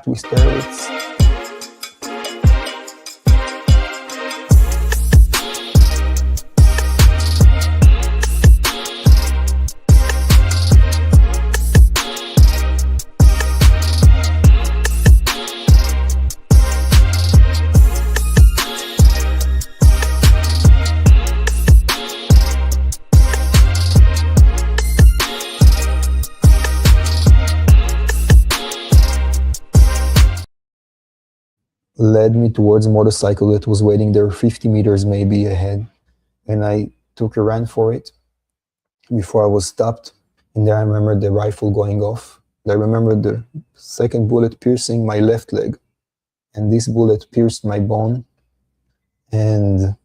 packed with terrorists. Led me towards a motorcycle that was waiting there 50 meters maybe ahead. And I took a run for it before I was stopped. And then I remember the rifle going off. I remember the second bullet piercing my left leg. And this bullet pierced my bone. And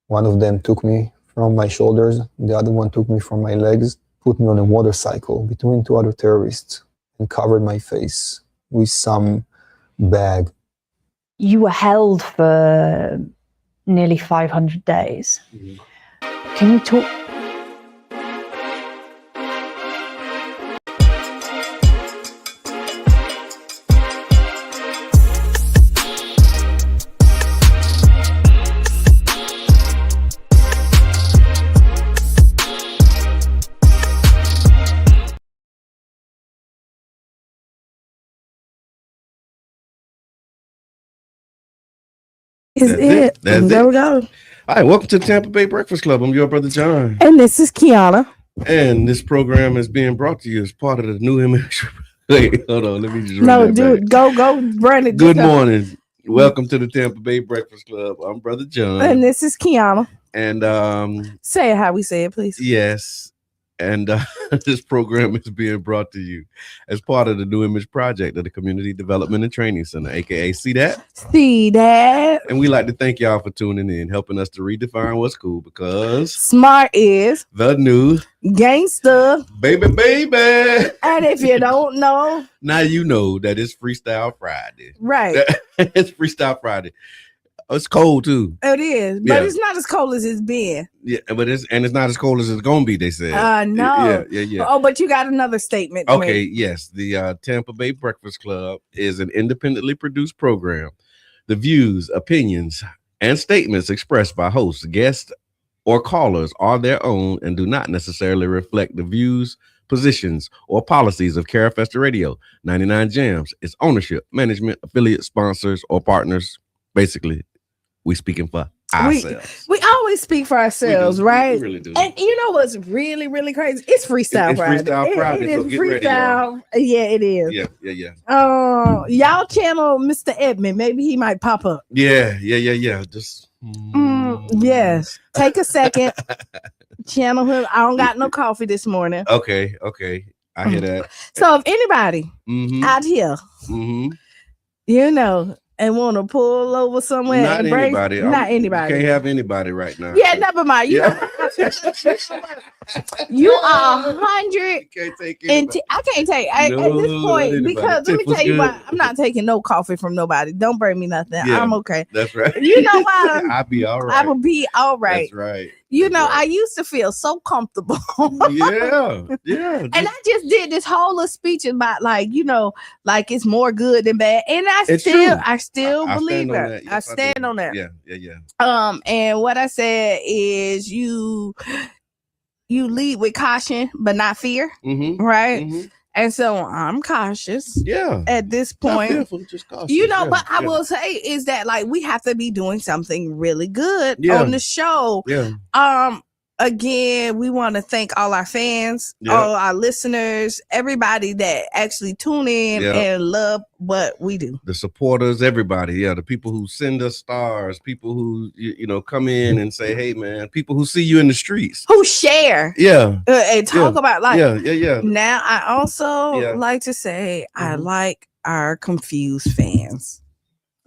one of them took me from my shoulders. The other one took me from my legs, put me on a motorcycle between two other terrorists and covered my face with some bag. You were held for nearly 500 days. Mm-hmm. Can you talk? That's there we go. All right, welcome to the Tampa Bay Breakfast Club. I'm your brother John. And this is Kiana. And this program is being brought to you as part of the New Image. Wait, hold on. Let me just go, Brandon. Good morning. Welcome to the Tampa Bay Breakfast Club. I'm brother John. And this is Kiana. And say it how we say it, please. Yes. And this program is being brought to you as part of the New Image Project of the Community Development and Training Center, aka See That? See That. And we like to thank y'all for tuning in, helping us to redefine what's cool, because smart is the new gangster. Baby. And if you don't know, now you know that it's Freestyle Friday. Right. It's Freestyle Friday. It's cold too. It is, but it's not as cold as it's been. Yeah, but it's not as cold as it's gonna be. They said. No. Yeah. Oh, but you got another statement. Okay, yes. The Tampa Bay Breakfast Club is an independently produced program. The views, opinions, and statements expressed by hosts, guests, or callers are their own and do not necessarily reflect the views, positions, or policies of Carafesta Radio, 99 Jams, its ownership, management, affiliate, sponsors, or partners. Basically, we speaking for ourselves. We always speak for ourselves, right? We really do. And you know what's really, really crazy? It's Freestyle Friday. Freestyle Friday. It is so get freestyle. Ready, yeah, it is. Yeah. Y'all channel Mr. Edmund. Maybe he might pop up. Yeah. Just yes. Take a second. Channel him. I don't got no coffee this morning. Okay. I hear that. So if anybody out here, you know, and want to pull over somewhere, not anybody. You can't have anybody right now. Yeah, never mind. You are 100. Can't take I can't take at this point because let me tell you why. I'm not taking no coffee from nobody. Don't bring me nothing. Yeah, I'm okay. That's right. You know why? I'll be all right. I will be all right. That's right. You know, I used to feel so comfortable. Yeah. And I just did this whole little speech about like it's more good than bad. And I still believe that. I stand on that. Yeah. And what I said is you lead with caution, but not fear. Right. Mm-hmm. And so I'm cautious. Yeah. At this point, fearful, just cautious. But I will say is that like we have to be doing something really good on the show. Yeah. Again, we want to thank all our fans, all our listeners, everybody that actually tune in and love what we do. The supporters, everybody. Yeah. The people who send us stars, people who, come in and say, hey, man, people who see you in the streets. Who share. Yeah. And talk about like. Yeah. Now, I also like to say I like our confused fans.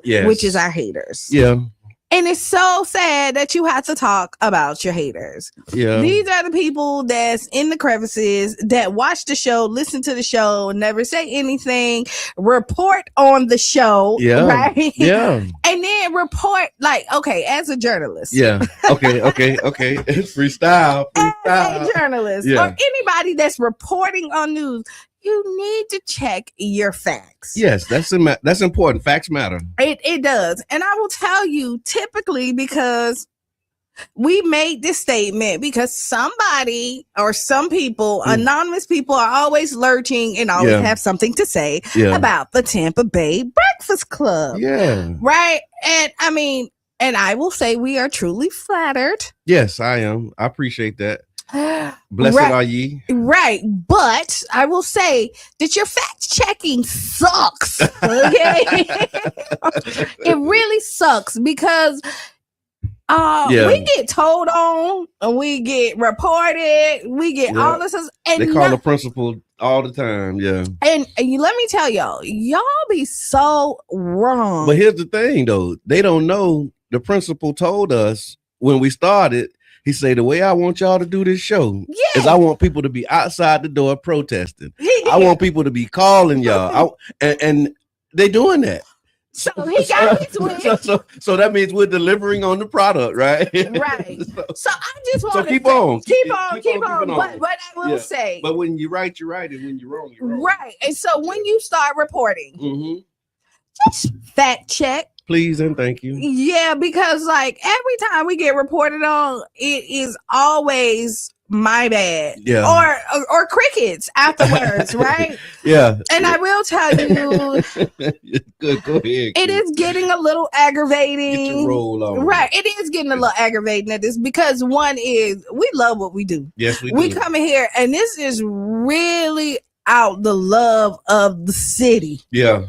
Yes. Which is our haters. Yeah. And it's so sad that you have to talk about your haters. Yeah. These are the people that's in the crevices that watch the show, listen to the show, never say anything, report on the show. Yeah. Right? Yeah. And then report like, okay, as a journalist. Yeah. Okay. It's freestyle. As a journalist or anybody that's reporting on news. you need to check your facts. Yes, that's important. Facts matter. It does. And I will tell you, typically, because we made this statement because somebody or some people, anonymous people, are always lurching and always have something to say about the Tampa Bay Breakfast Club. Yeah. Right. And I mean, and I will say we are truly flattered. Yes, I am. I appreciate that. Blessed are ye. Right. But I will say that your fact checking sucks. Okay. It really sucks because we get told on, and we get reported, we get all this, and they call the principal all the time. Yeah, and let me tell y'all be so wrong. But here's the thing, though, they don't know. The principal told us when we started. He said, the way I want y'all to do this show is I want people to be outside the door protesting. I want people to be calling y'all, and they doing that. So he got his way. So that means we're delivering on the product, right? Right. So I just want to keep on. But I will say, but when you're right, you're right, and when you're wrong, you're wrong. Right. And so when you start reporting, just fact check. Please and thank you. Yeah, because like every time we get reported on, it is always my bad. Yeah. Or crickets afterwards, right? Yeah. And I will tell you, Good, go ahead. It is getting a little aggravating. Get your roll on. Right. It is getting a little aggravating at this because one is we love what we do. Yes, we do. We come in here and this is really out the love of the city. Yeah.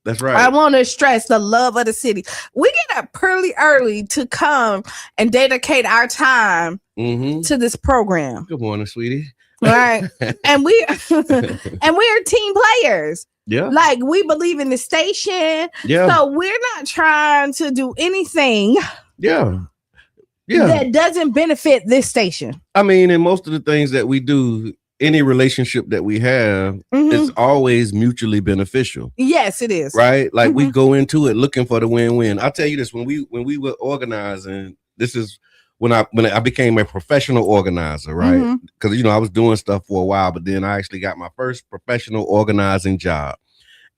That's right. I want to stress the love of the city. We get up pretty early to come and dedicate our time to this program. Good morning, sweetie. Right. and we are team players. Yeah. Like we believe in the station. Yeah. So we're not trying to do anything that doesn't benefit this station. I mean, and most of the things that we do, any relationship that we have is always mutually beneficial. Yes, it is. Right? Like we go into it looking for the win-win. I'll tell you this, when we were organizing, this is when I became a professional organizer, right? Because I was doing stuff for a while, but then I actually got my first professional organizing job.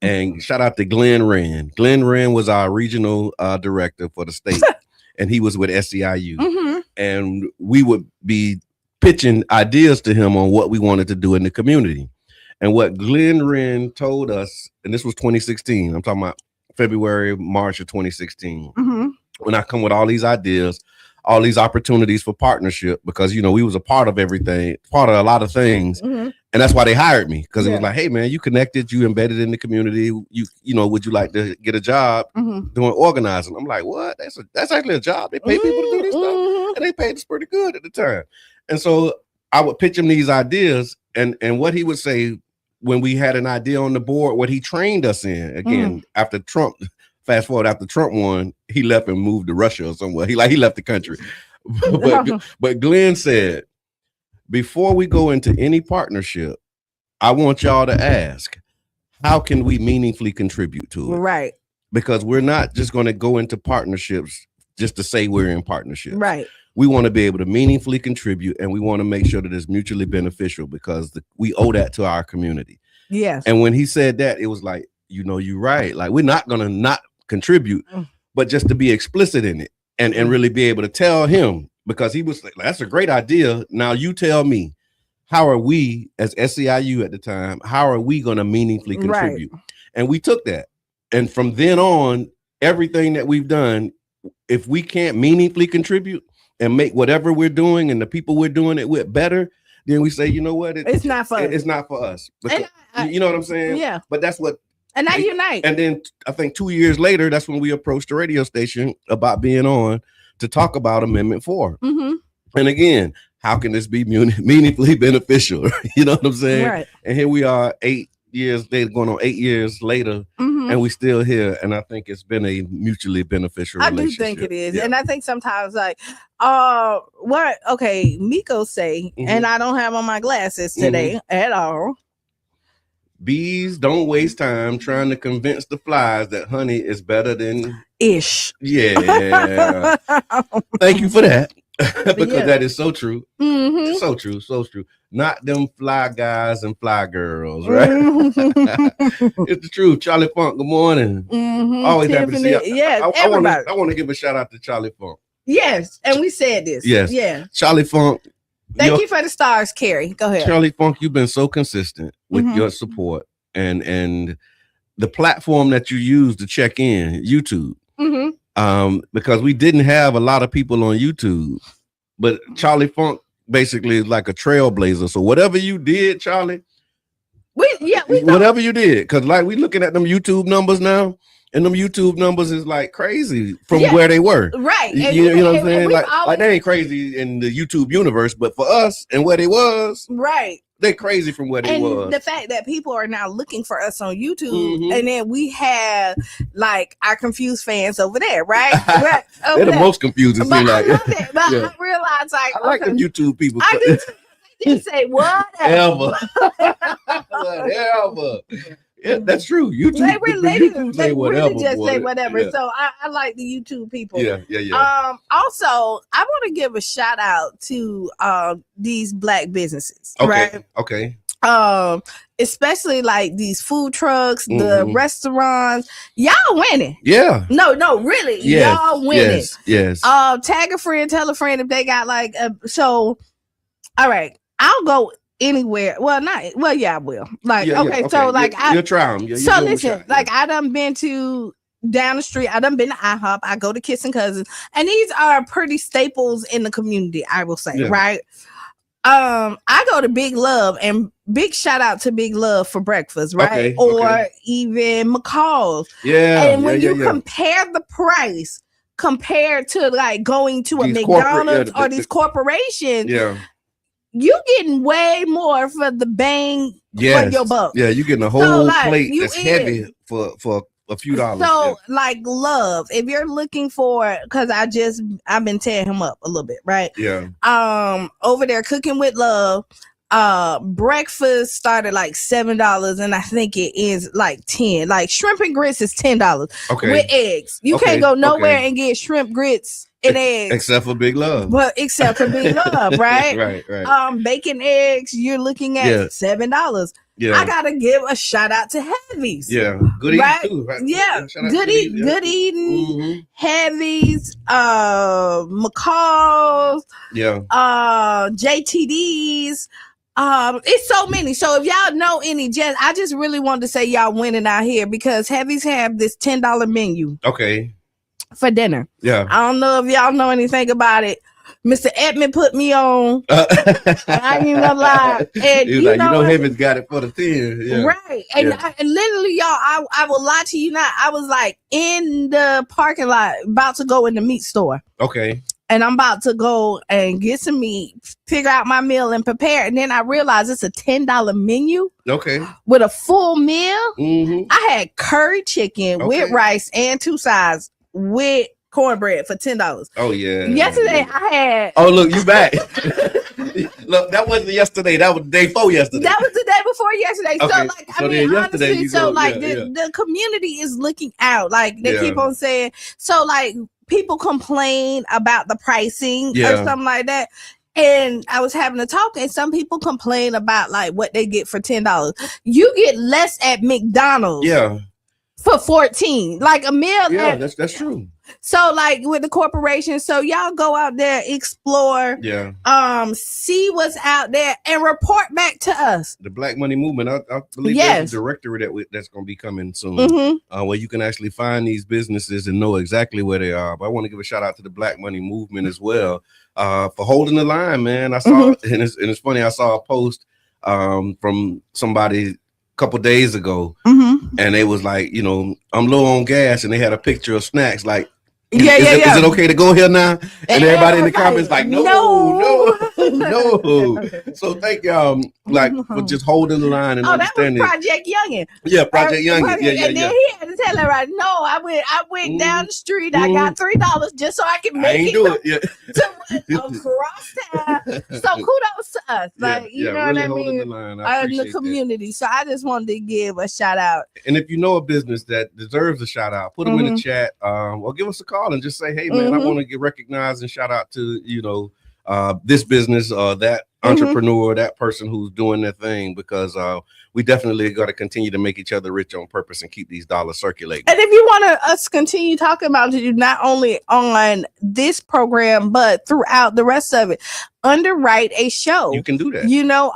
And shout out to Glenn Wren. Glenn Wren was our regional director for the state, and he was with SEIU. And we would be pitching ideas to him on what we wanted to do in the community. And what Glenn Wren told us, and this was 2016, I'm talking about February, March of 2016, when I come with all these ideas, all these opportunities for partnership, because, we was a part of everything, part of a lot of things. And that's why they hired me, because it was like, hey, man, you connected, you embedded in the community. Would you like to get a job doing organizing? I'm like, what? That's actually a job. They pay people to do this stuff. And they paid us pretty good at the time. And so I would pitch him these ideas, and what he would say when we had an idea on the board, what he trained us in, again, after Trump, fast forward, after Trump won, he left and moved to Russia or somewhere. He left the country. But Glenn said, before we go into any partnership, I want y'all to ask, how can we meaningfully contribute to it? Right. Because we're not just going to go into partnerships just to say we're in partnership. Right. We want to be able to meaningfully contribute, and we want to make sure that it's mutually beneficial, because we owe that to our community. Yes. And when he said that, it was like, you're right. Like, we're not going to not contribute, but just to be explicit in it and really be able to tell him, because he was like, that's a great idea. Now you tell me, how are we as SEIU at the time, how are we going to meaningfully contribute? Right. And we took that. And from then on, everything that we've done, if we can't meaningfully contribute and make whatever we're doing and the people we're doing it with better, then we say, you know what? It's not for us. It's not for us. Because, you know what I'm saying? Yeah. But that's what. And now unite. And then I think 2 years later, that's when we approached the radio station about being on to talk about Amendment 4. And again, how can this be meaningfully beneficial? You know what I'm saying? Right. And here we are 8 years later, going on 8 years later, and we still here. And I think it's been a mutually beneficial relationship. I do think it is. Yeah. And I think sometimes Miko say, and I don't have on my glasses today at all. Bees don't waste time trying to convince the flies that honey is better than ish. Yeah. Thank you for that. because that is so true. Mm-hmm. So true, so true. Not them fly guys and fly girls, right? Mm-hmm. It's the truth. Charlie Funk, good morning. Mm-hmm. Always happy to see you. Yes, I want to give a shout out to Charlie Funk. Yes, and we said this. Yes. Yeah. Charlie Funk. Thank you for the stars, Carrie. Go ahead. Charlie Funk, you've been so consistent with your support and the platform that you use to check in, YouTube. Because we didn't have a lot of people on YouTube, but Charlie Funk basically is like a trailblazer. So whatever you did, Charlie, whatever you did, because like we looking at them YouTube numbers now. And them YouTube numbers is like crazy from where they were. Right. You know what I'm saying? Like they ain't crazy in the YouTube universe, but for us and where they was, right. They're crazy from where they was. The fact that people are now looking for us on YouTube, and then we have like our confused fans over there, right? They're the most confused. But I love it. But I realize I like them YouTube people. I just say whatever. Whatever. Yeah, that's true. YouTube. They really say whatever. Really just say whatever. Yeah. So I like the YouTube people. Yeah. Also, I want to give a shout out to these Black businesses. Okay. Right? Okay. Especially like these food trucks, the restaurants. Y'all winning. Yeah. No, really. Yes. Y'all winning. Yes. Tag a friend, tell a friend if they got like so. All right, I'll go anywhere. Yeah, I will. Like, okay, so like you'll try them. So listen, like I done been to down the street. I done been to IHOP. I go to Kissing Cousins, and these are pretty staples in the community. I will say, right? I go to Big Love, and big shout out to Big Love for breakfast, right? Or even McCall's. Yeah. And when you compare the price compared to like going to a these McDonald's or these corporations, you getting way more for the bang for your buck. Yeah, you getting a whole plate that's heavy for a few dollars. So like Love, if you're looking for, because I've been tearing him up a little bit, right? Yeah. Over there Cooking with Love, breakfast started like $7, and I think it is like 10. Like shrimp and grits is $10 with eggs. You can't go nowhere and get shrimp grits and eggs except for Big Love. But except for Big Love, right? Right. Bacon eggs, you're looking at $7. Yeah. I gotta give a shout out to Heavy's. Yeah, good eating too. Right? Yeah, good eating. Heavy's, McCall's, JTD's. It's so many. So if y'all know any, I just really wanted to say y'all winning out here because Heavy's have this $10 menu. Okay. For dinner. Yeah. I don't know if y'all know anything about it. Mr. Edmund put me on. I ain't even gonna lie. And you know, Heaven's got it for the 10. Yeah. Right. And, and literally, y'all, I will lie to you not. I was like in the parking lot about to go in the meat store. Okay. And I'm about to go and get some meat, figure out my meal and prepare. And then I realized it's a $10 menu. Okay. With a full meal. I had curry chicken with rice and 2 sides with cornbread for $10. Oh yeah. Yesterday I had. Oh look, you back. Look, that wasn't yesterday. That was the day before yesterday. That was the day before yesterday. Okay. So like, So I mean, yesterday honestly, so like the community is looking out. Like they keep on saying. So like people complain about the pricing or something like that. And I was having a talk, and some people complain about like what they get for $10. You get less at McDonald's. Yeah. For 14, like a meal. Yeah, that's true. So like with the corporation, so y'all go out there, explore, see what's out there, and report back to us. The Black Money Movement, I believe there's a directory that's going to be coming soon, where you can actually find these businesses and know exactly where they are. But I want to give a shout out to the Black Money Movement as well for holding the line, man. I saw, and it's funny, I saw a post from somebody couple days ago, and they was like, you know, I'm low on gas, and they had a picture of snacks like, is it okay to go here now? And everybody in the comments like, no. So thank y'all like for just holding the line and understanding. That was Project Youngin. Yeah, Project Youngin. And then he had to tell her, right, no, I went down the street, I got $3 just so I can make it. I ain't do it. Yeah. across town. So kudos to us. Like, you know really what I mean? holding the line. I In the appreciate that. community. So I just wanted to give a shout out. And if you know a business that deserves a shout out, put them in the chat, or give us a call and just say, hey man, I want to get recognized and shout out to, you know, this business or that entrepreneur, that person who's doing their thing, because we definitely got to continue to make each other rich on purpose and keep these dollars circulating. And if you want us to continue talking about it, not only on this program, but throughout the rest of it, underwrite a show. You can do that. You know,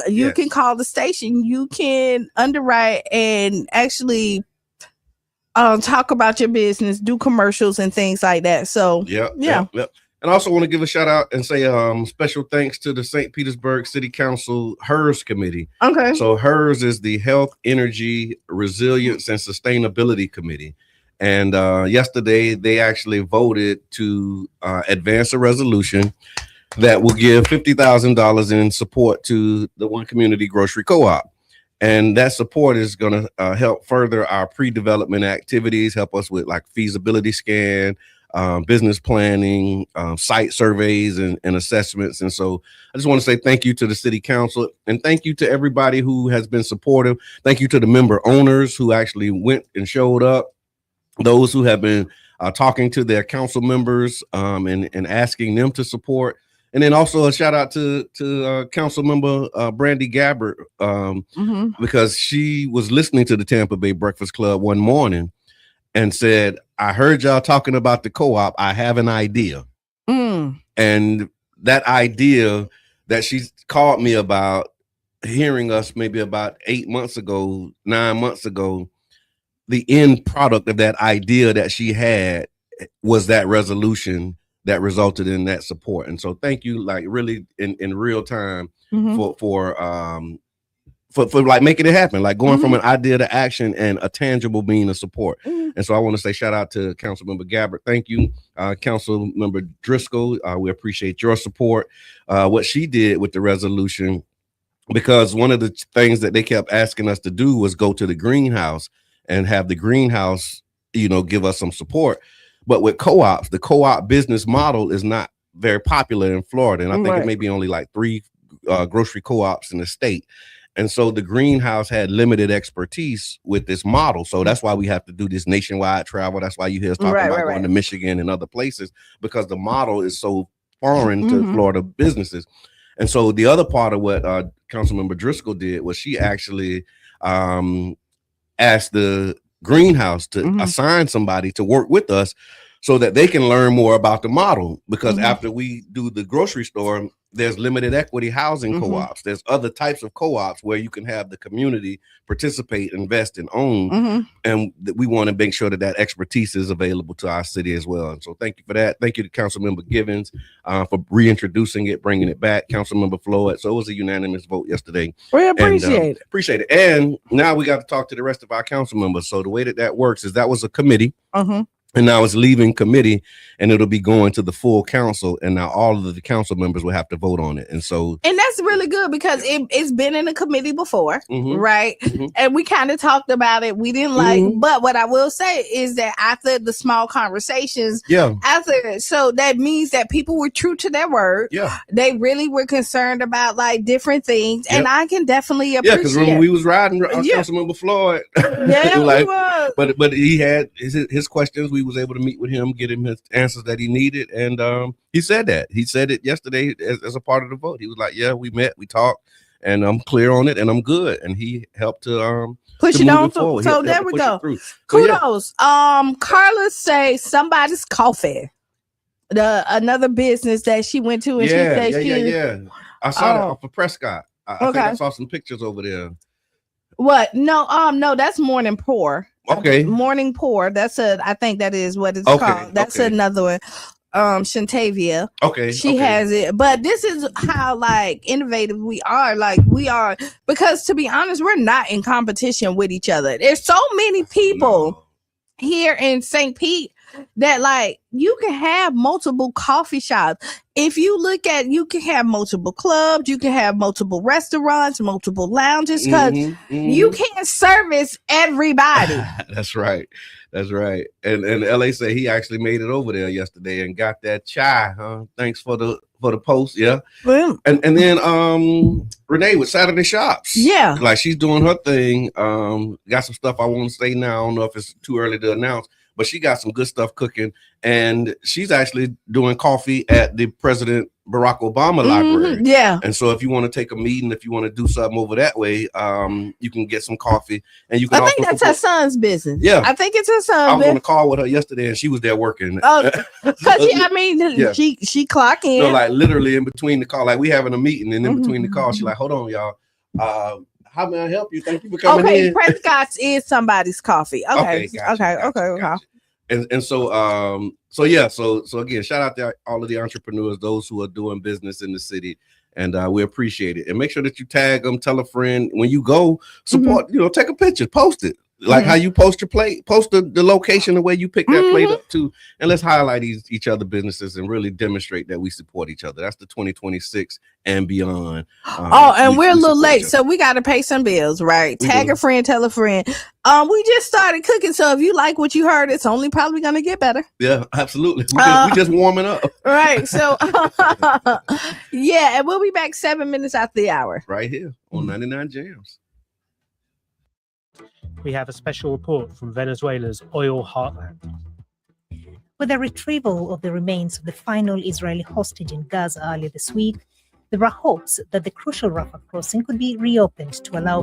you can call the station. You can underwrite and actually talk about your business, do commercials and things like that. So yeah. And I also want to give a shout out and say special thanks to the St. Petersburg City Council HERS committee. Okay. So HERS is the Health, Energy, Resilience, and Sustainability Committee. And yesterday they actually voted to advance a resolution that will give $50,000 in support to the One Community Grocery Co-op. And that support is going to help further our pre-development activities, help us with like feasibility scan, business planning, site surveys and assessments. And so I just want to say thank you to the city council and thank you to everybody who has been supportive. Thank you to the member owners who actually went and showed up, those who have been talking to their council members and asking them to support. And then also a shout out to council member Brandy Gabbert, because she was listening to the Tampa Bay Breakfast Club one morning and said, I heard y'all talking about the co-op. I have an idea. And that idea that she called me about, hearing us maybe about 9 months ago, the end product of that idea that she had was that resolution that resulted in that support. And so thank you, like really in real time for like making it happen, like going from an idea to action and a tangible mean of support. And so I want to say shout out to Councilmember Gabbert. Thank you, Councilmember Driscoll. We appreciate your support. What she did with the resolution, because one of the things that they kept asking us to do was go to the greenhouse and have the greenhouse, you know, give us some support. But with co-ops, the co-op business model is not very popular in Florida. And I think it may be only like 3 grocery co-ops in the state. And so the greenhouse had limited expertise with this model. So that's why we have to do this nationwide travel. That's why you hear us talking about going to Michigan and other places, because the model is so foreign to Florida businesses. And so the other part of what Councilmember Driscoll did was she actually asked the greenhouse to assign somebody to work with us so that they can learn more about the model. Because after we do the grocery store, there's limited equity housing co-ops. There's other types of co-ops where you can have the community participate, invest, and own. And we want to make sure that that expertise is available to our city as well. And so thank you for that. Thank you to Councilmember Givens for reintroducing it, bringing it back. Councilmember Floyd. So it was a unanimous vote yesterday. We appreciate it. Appreciate it. And now we got to talk to the rest of our council members. So the way that works is that was a committee. And now it's leaving committee and it'll be going to the full council. And now all of the council members will have to vote on it. And so, and that's really good because it's been in a committee before, right? And we kind of talked about it. We didn't like, but what I will say is that after the small conversations, so that means that people were true to their word. They really were concerned about like different things. And I can definitely appreciate. Because when we was riding Councilmember Floyd, we was. But he had his questions. We was able to meet with him, get him his answers that he needed. And he said that. He said it yesterday as a part of the vote. He was like, yeah, we met, we talked, and I'm clear on it and I'm good. And he helped to push it on. So there we go. Kudos. Carla say somebody's coffee. Another business that she went to and she said I saw that off of Prescott. I think I saw some pictures over there. What? No, that's Morning Pour. Okay. Morning Pour. I think that is what it's called. That's another one. Shantavia. Okay. She has it. But this is how like innovative we are. Like we are, because to be honest, we're not in competition with each other. There's so many people here in St. Pete that like you can have multiple coffee shops. If you look at, you can have multiple clubs, you can have multiple restaurants, multiple lounges, because you can't service everybody. That's right. That's right. And LA said he actually made it over there yesterday and got that chai. Huh? Thanks for the post. Yeah. And then Renee with Saturday Shops. Yeah. Like she's doing her thing. Got some stuff I want to say now. I don't know if it's too early to announce, but she got some good stuff cooking. And she's actually doing coffee at the President Barack Obama Library. Yeah. And so if you want to take a meeting, if you want to do something over that way, you can get some coffee. And you can I think that's her son's business. Yeah. I think it's her son's I was business. on a call with her yesterday and she was there working. Oh, because she clock in. No, like literally in between the call, like we having a meeting and in between the call, she's like, hold on, y'all. How may I help you? Thank you for coming in. Prescott's is somebody's coffee. Okay. Gotcha. And so so again, shout out to all of the entrepreneurs, those who are doing business in the city, and we appreciate it. And make sure that you tag them, tell a friend when you go, support, take a picture, post it. Like how you post your plate, post the location the way you pick that plate up too, and let's highlight each other businesses and really demonstrate that we support each other. That's the 2026 and beyond. And we're a little late, so we got to pay some bills, right? Tag a friend, tell a friend. We just started cooking, so if you like what you heard, it's only probably gonna get better. Yeah, absolutely. We just warming up, right? So, yeah, and we'll be back 7 minutes after the hour, right here on 99 Jams. We have a special report from Venezuela's oil heartland. With the retrieval of the remains of the final Israeli hostage in Gaza earlier this week, there are hopes that the crucial Rafah crossing could be reopened to allow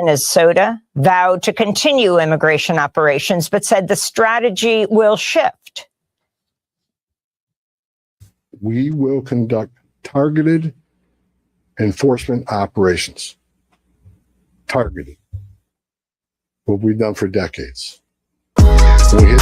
Minnesota vowed to continue immigration operations, but said the strategy will shift. We will conduct targeted enforcement operations. Targeted. What we've done for decades. We hit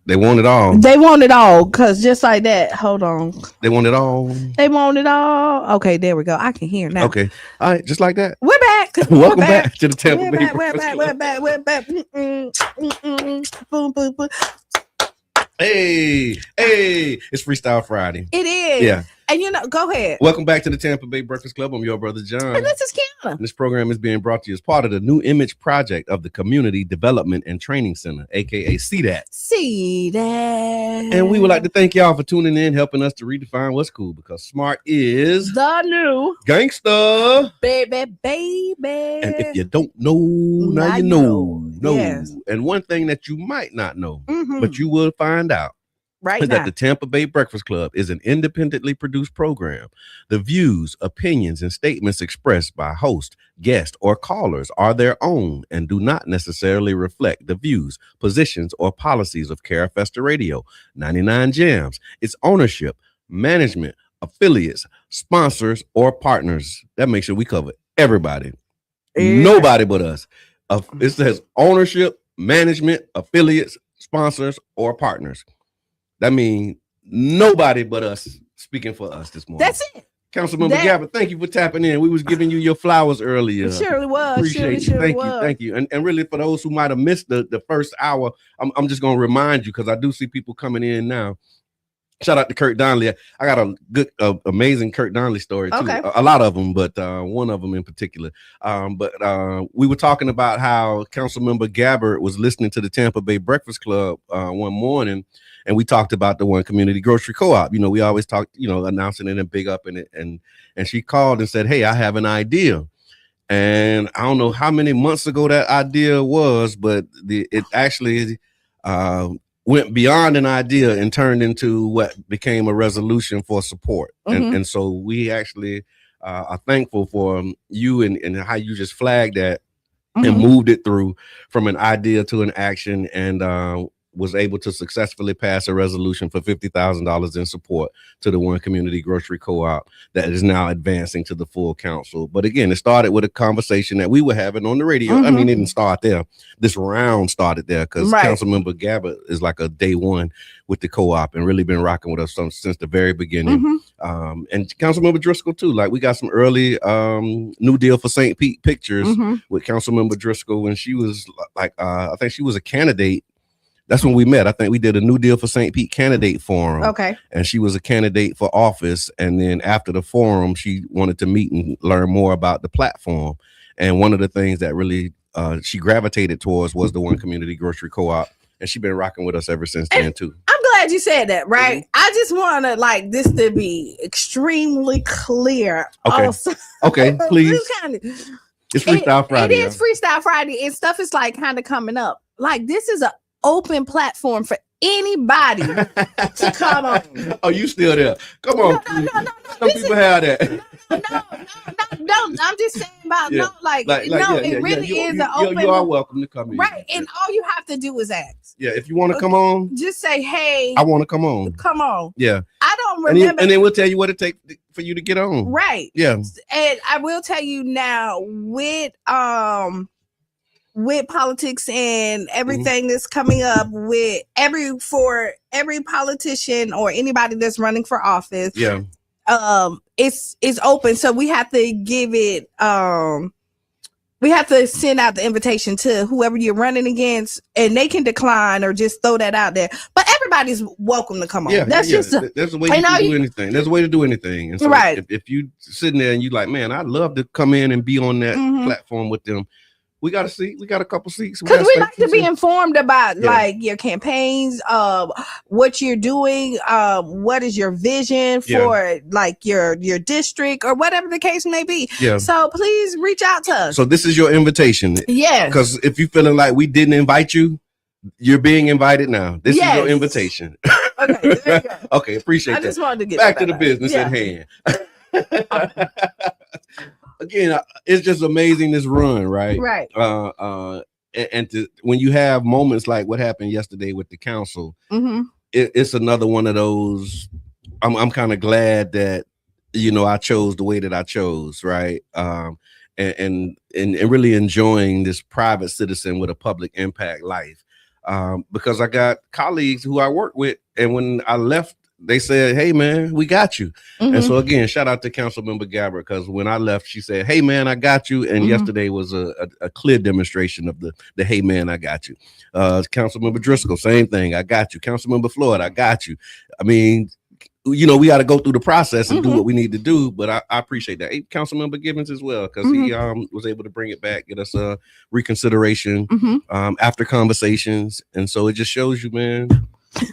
They want it all. They want it all, because just like that. Hold on. They want it all. They want it all. Okay, there we go. I can hear now. Okay. All right. Just like that. We're back. Welcome back to the Tampa Bay. We're back. We're back. Boom, boom, boom. Hey, it's Freestyle Friday. It is. Yeah. And go ahead. Welcome back to the Tampa Bay Breakfast Club. I'm your brother, John. And this is Kiana. This program is being brought to you as part of the New Image Project of the Community Development and Training Center, aka CDAT. See that. And we would like to thank y'all for tuning in, helping us to redefine what's cool, because smart is the new gangster. Baby. And if you don't know, now you know. Yes. And one thing that you might not know, Mhm. but you will find out, right is now. that the Tampa Bay Breakfast Club is an independently produced program. The views, opinions, and statements expressed by host, guest, or callers are their own and do not necessarily reflect the views, positions, or policies of Carafesta Radio, 99 Jams, its ownership, management, affiliates, sponsors, or partners. That makes sure we cover everybody. Yeah. Nobody but us. It says ownership, management, affiliates, sponsors, or partners. That means nobody but us speaking for us this morning. That's it. Councilmember Gabbard, thank you for tapping in. We was giving you your flowers earlier. It surely was. Appreciate you. Thank you. And really, for those who might have missed the first hour, I'm just going to remind you, because I do see people coming in now. Shout out to Kurt Donnelly. I got a good, amazing Kurt Donnelly story too. Okay. A lot of them, but one of them in particular. But we were talking about how Councilmember Gabbard was listening to the Tampa Bay Breakfast Club one morning, and we talked about the One Community Grocery Co-op. You know, we always talk, you know, announcing it and big up in it. And she called and said, "Hey, I have an idea." And I don't know how many months ago that idea was, but it actually went beyond an idea and turned into what became a resolution for support. And so we actually are thankful for you and how you just flagged that and moved it through from an idea to an action, and was able to successfully pass a resolution for $50,000 in support to the One Community Grocery Co-op that is now advancing to the full council. But again, it started with a conversation that we were having on the radio. I mean, it didn't start there. This round started there because Councilmember Gabbard is like a day one with the co-op and really been rocking with us since the very beginning. And Councilmember Driscoll too. Like, we got some early New Deal for St. Pete pictures with Councilmember Driscoll when she was like, I think she was a candidate. That's when we met. I think we did a New Deal for St. Pete candidate forum. Okay. And she was a candidate for office. And then after the forum, she wanted to meet and learn more about the platform. And one of the things that really she gravitated towards was the One Community Grocery Co-op. And she's been rocking with us ever since then too. I'm glad you said that, right? I just want to like this to be extremely clear. Okay. Also. Okay, please. It's Freestyle Friday. It is Freestyle Friday, and stuff is like kind of coming up. Like, this is an open platform for anybody to come on. Oh, you still there? Come on. No. Some people have that. No. I'm just saying about it really is an open. You are welcome to come in. Right, and all you have to do is ask. Yeah, if you want to come on, just say, "Hey, I want to come on." Come on. Yeah. I don't remember. And then we'll tell you what it takes for you to get on. Right. Yeah. And I will tell you now with politics and everything that's coming up with for every politician or anybody that's running for office. Yeah. It's open. So we have to give it we have to send out the invitation to whoever you're running against, and they can decline or just throw that out there. But everybody's welcome to come on. Yeah, that's just there's a way to do anything. There's a way to do anything. And so if you sitting there and you like, man, I'd love to come in and be on that platform with them. We got a seat. We got a couple seats. Because we like to be informed about like your campaigns, what you're doing, what is your vision for like your district or whatever the case may be. Yeah. So please reach out to us. So this is your invitation. Yeah. Because if you're feeling like we didn't invite you, you're being invited now. This is your invitation. Okay. There you go. Okay. Appreciate that. I just wanted to get back to the business at hand. Again, it's just amazing, this run, right? Right. And when you have moments like what happened yesterday with the council, it's another one of those. I'm kind of glad that I chose the way that I chose, right? And really enjoying this private citizen with a public impact life, because I got colleagues who I work with, and when I left, they said, "Hey man, we got you." And so again, shout out to Councilmember Gabbard, because when I left, she said, "Hey man, I got you." And yesterday was a clear demonstration of the "Hey man, I got you." Councilmember Driscoll, same thing. I got you. Councilmember Floyd, I got you. I mean, we got to go through the process and do what we need to do. But I appreciate that. Hey, Councilmember Gibbons as well, because he was able to bring it back, get us a reconsideration after conversations. And so it just shows you, man.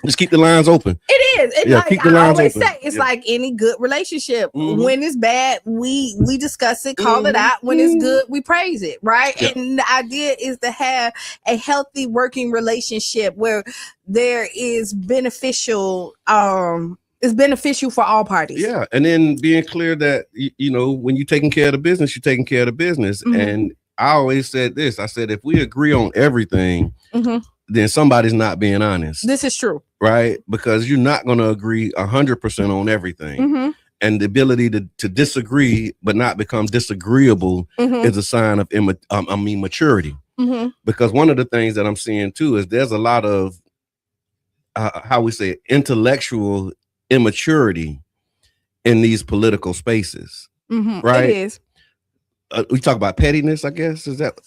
Just keep the lines open. It is. It's like I always say, it's like any good relationship. When it's bad, we discuss it, call it out. When it's good, we praise it, right? And the idea is to have a healthy working relationship where there is beneficial. It's beneficial for all parties. Yeah, and then being clear that when you're taking care of the business, you're taking care of the business. And I always said this. I said, if we agree on everything, then somebody's not being honest. This is true. Right? Because you're not going to agree 100% on everything. And the ability to disagree but not become disagreeable is a sign of maturity. Because one of the things that I'm seeing too is there's a lot of how we say intellectual immaturity in these political spaces, right? It is. We talk about pettiness, I guess. Is that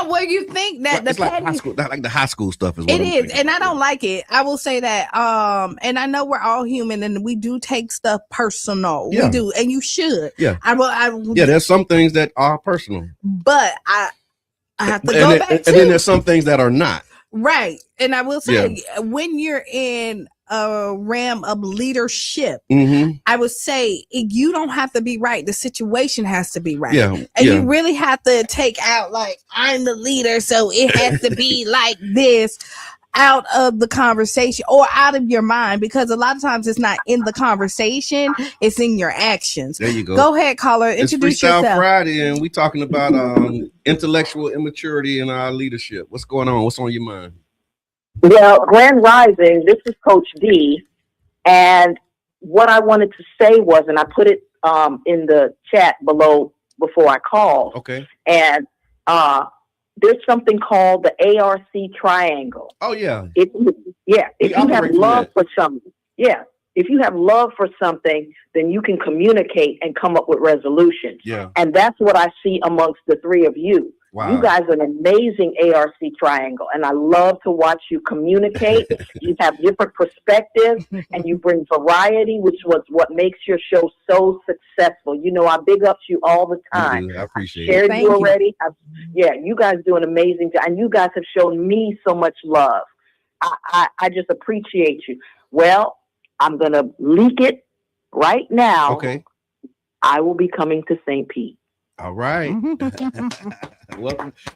where you think that the it's like petty high school, like the high school stuff is what it I'm is, thinking. and I don't like it. I will say that. And I know we're all human, and we do take stuff personal. Yeah. We do, and you should. Yeah. I There's some things that are personal, but I have to go back to. And then there's some things that are not. Right. And I will say, when you're in a realm of leadership, I would say you don't have to be right. The situation has to be right. And you really have to take out, like, I'm the leader, so it has to be like this, out of the conversation or out of your mind, because a lot of times it's not in the conversation, it's in your actions. There you go. Go ahead, caller. Introduce it's Freestyle yourself. Friday, and we talking about intellectual immaturity in our leadership. What's going on? What's on your mind? Well, Grand Rising, this is Coach D, and what I wanted to say was, and I put it in the chat below before I called. Okay. And there's something called the ARC triangle. Oh yeah. If you have love for something, if you have love for something, then you can communicate and come up with resolutions. Yeah. And that's what I see amongst the three of you. Wow. You guys are an amazing ARC triangle, and I love to watch you communicate. You have different perspectives, and you bring variety, which was what makes your show so successful. You know, I big up you all the time. I appreciate it. Shared Thank you you. already. You guys do an amazing job, and you guys have shown me so much love. I just appreciate you. Well, I'm gonna leak it right now. Okay. I will be coming to St. Pete. All right.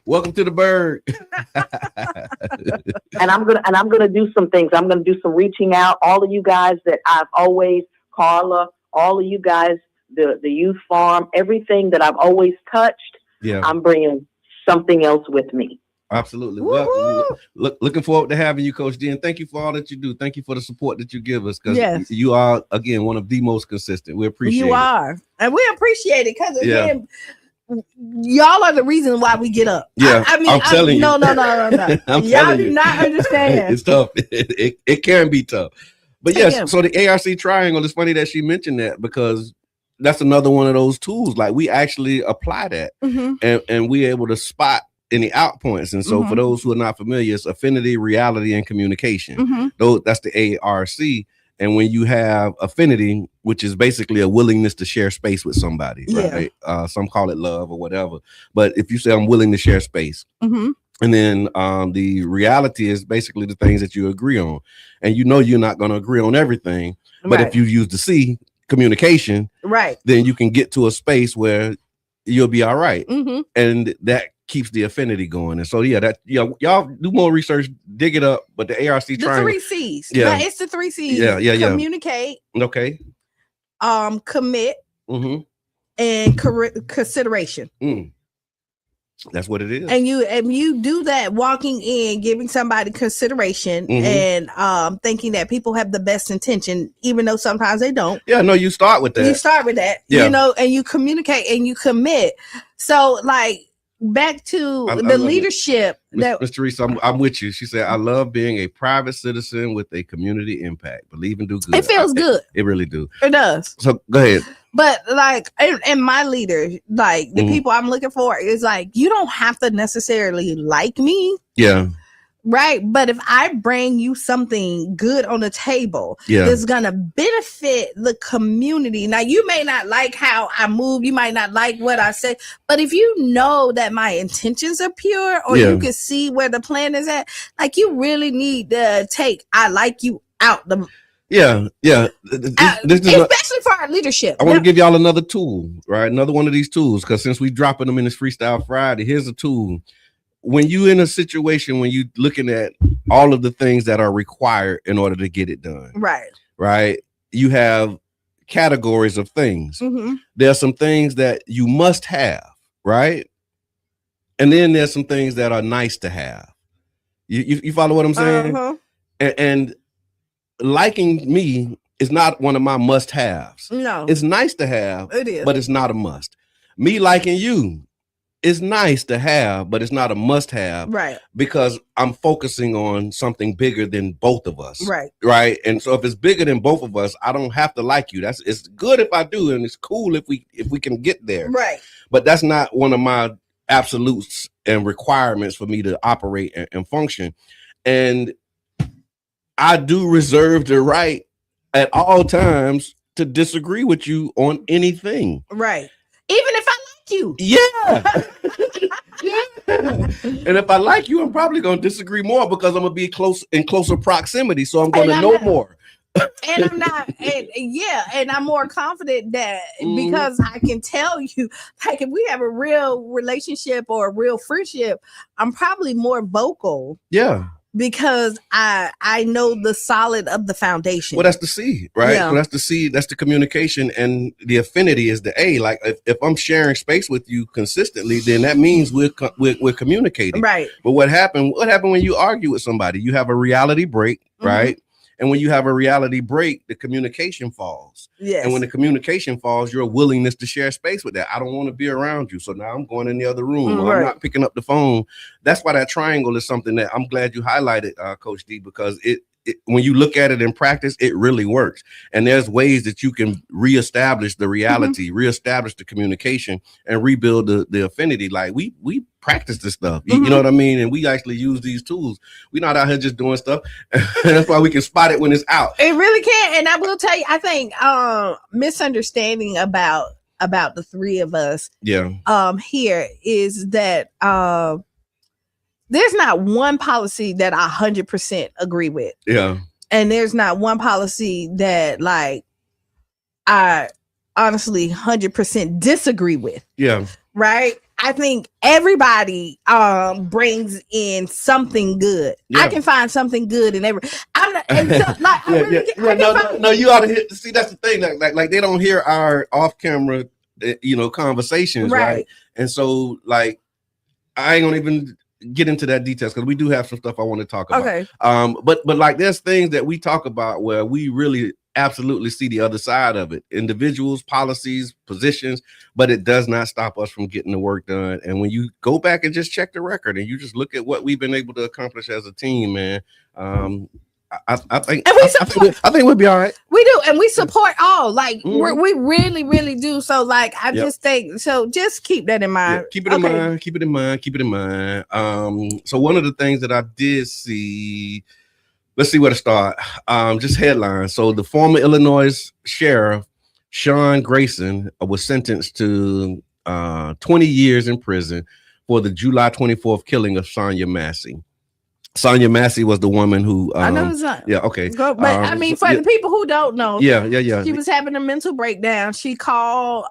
Welcome to the bird. And I'm gonna do some things. I'm gonna do some reaching out. All of you guys that I've always, Carla, all of you guys, the youth farm, everything that I've always touched. Yeah. I'm bringing something else with me. Absolutely. Well, looking forward to having you, Coach D, and thank you for all that you do. Thank you for the support that you give us, because you are, again, one of the most consistent. We appreciate it. You are, and we appreciate it, because again, y'all are the reason why we get up. I mean, I'm telling you. No. Y'all do not understand. It's tough. It can be tough. But yes, so the ARC triangle, it's funny that she mentioned that, because that's another one of those tools. Like, we actually apply that, and we're able to spot any out points. And so for those who are not familiar, it's affinity, reality, and communication. That's the ARC. And when you have affinity, which is basically a willingness to share space with somebody, right? Some call it love or whatever. But if you say I'm willing to share space, and then the reality is basically the things that you agree on. And you know you're not going to agree on everything. But if you use the C, communication, then you can get to a space where you'll be all right. And that keeps the affinity going. And so y'all do more research, dig it up. But the ARC triangle, 3 C's. It's the 3 C's. Communicate. Okay. Commit. And consideration. That's what it is. And you do that, walking in, giving somebody consideration, and thinking that people have the best intention, even though sometimes they don't. You start with that. You know, and you communicate and you commit. So, like, back to the leadership. Ms. Teresa, I'm with you. She said, I love being a private citizen with a community impact. Believe and do good. It feels good. It really do. It does. So go ahead. But like, and my leader, like the people I'm looking for, is like, you don't have to necessarily like me. Yeah. Right. But if I bring you something good on the table, that's going to benefit the community. Now, you may not like how I move. You might not like what I say. But if you know that my intentions are pure, or you can see where the plan is at, like, you really need to take I like you out the. Especially for our leadership. I want to give y'all another tool, right? Another one of these tools, because since we dropping them in this Freestyle Friday, here's a tool. When you in a situation, when you looking at all of the things that are required in order to get it done, right? You have categories of things. There's some things that you must have, right? And then there's some things that are nice to have. You follow what I'm saying? And liking me is not one of my must haves. No, it's nice to have. It is, but it's not a must. Me liking you is nice to have, but it's not a must have. Right. Because I'm focusing on something bigger than both of us. Right. Right. And so if it's bigger than both of us, I don't have to like you. It's good if I do, and it's cool if we can get there. Right. But that's not one of my absolutes and requirements for me to operate and function. And I do reserve the right at all times to disagree with you on anything. Right. Even if I like you. Yeah. Yeah. And if I like you, I'm probably going to disagree more because I'm going to be in closer proximity. So I'm going to know more. And I'm not, and I'm more confident that because I can tell you, like, if we have a real relationship or a real friendship, I'm probably more vocal. Yeah. Because I know the solid of the foundation. Well, that's the C, right? Yeah. So that's the C, that's the communication, and the affinity is the A. Like if I'm sharing space with you consistently, then that means we're communicating. Right. But what happened when you argue with somebody? You have a reality break, right? And when you have a reality break, the communication falls. Yes. And when the communication falls, your willingness to share space with that. I don't want to be around you. So now I'm going in the other room. Or I'm not picking up the phone. That's why that triangle is something that I'm glad you highlighted, Coach D, because it when you look at it in practice, it really works. And there's ways that you can reestablish the reality, reestablish the communication, and rebuild the affinity. Like we practice this stuff. You know what I mean? And we actually use these tools. We're not out here just doing stuff. That's why we can spot it when it's out. It really can. And I will tell you, I think misunderstanding about the three of us here is that there's not one policy that I 100% agree with. Yeah. And there's not one policy that like I honestly 100% disagree with. Yeah. Right? I think everybody brings in something good. Yeah. I can find something good in every. I'm not, and so, like, no, you ought to hear. See, that's the thing. Like they don't hear our off-camera, conversations, right? And so, like, I ain't gonna even get into that details because we do have some stuff I want to talk about. Okay. But like there's things that we talk about where we really absolutely see the other side of it. Individuals, policies, positions, but it does not stop us from getting the work done. And when you go back and just check the record and you just look at what we've been able to accomplish as a team, man, I think I think we'll be all right. We do, and we support all. Like we really, really do. So, like, I just think so. Just keep that in mind. Yeah, keep it in mind. Keep it in mind. Keep it in mind. So one of the things that I did see. Let's see where to start. Just headlines. So the former Illinois sheriff, Sean Grayson, was sentenced to 20 years in prison for the July 24th killing of Sonia Massey. Sonia Massey was the woman who I know it's not. Yeah, okay. But I mean, for the people who don't know, yeah. She was having a mental breakdown. She called.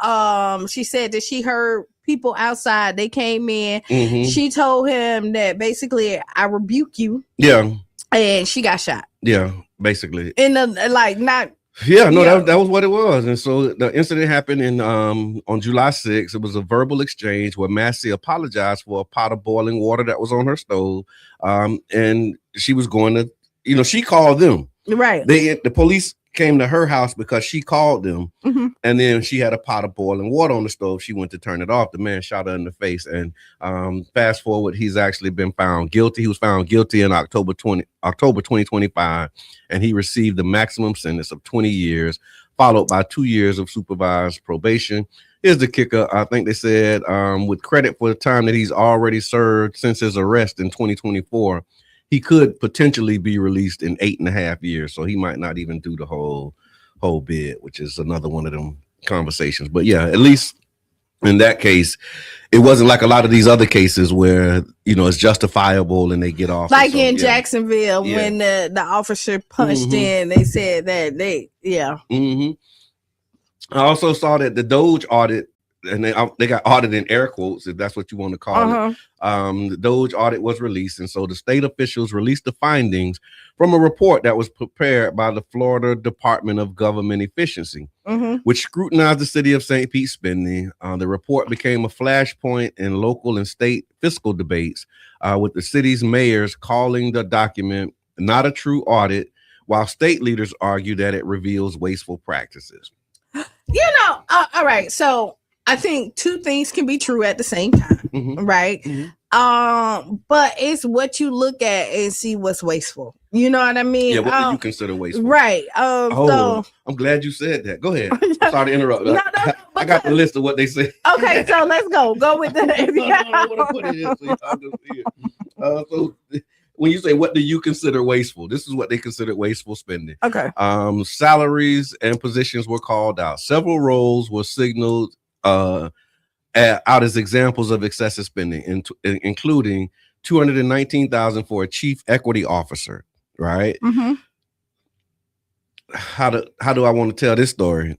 She said that she heard people outside. They came in. She told him that basically, I rebuke you. Yeah. And she got shot. Yeah, basically. In the like not. Yeah, no, that was what it was. And so the incident happened in on July 6th. It was a verbal exchange where Massey apologized for a pot of boiling water that was on her stove. And she was going to, she called them. Right. The police came to her house because she called them. And then she had a pot of boiling water on the stove. She went to turn it off. The man shot her in the face. And fast forward, he's actually been found guilty. He was found guilty in October 2025, and he received the maximum sentence of 20 years, followed by 2 years of supervised probation. Here's the kicker. I think they said with credit for the time that he's already served since his arrest in 2024, he could potentially be released in 8.5 years. So he might not even do the whole bid, which is another one of them conversations. But yeah, at least in that case, it wasn't like a lot of these other cases where, it's justifiable and they get off. Like in Jacksonville, when the officer punched in, they said that I also saw that the Doge audit, and they got audited in air quotes, if that's what you want to call it. The Doge audit was released, and so the state officials released the findings from a report that was prepared by the Florida Department of Government Efficiency, which scrutinized the city of St. Pete spending. The report became a flashpoint in local and state fiscal debates, with the city's mayors calling the document not a true audit, while state leaders argue that it reveals wasteful practices. All right. So I think two things can be true at the same time, right? But it's what you look at and see what's wasteful. You know what I mean? Yeah, what do you consider wasteful? Right. So I'm glad you said that. Go ahead. Sorry to interrupt. No, I got the list of what they say. Okay, so let's go. Go with the. I want to put it in so y'all can see it. So when you say what do you consider wasteful, this is what they considered wasteful spending. Okay. Salaries and positions were called out. Several roles were signaled out as examples of excessive spending, including $219,000 for a chief equity officer. Right. How do I want to tell this story?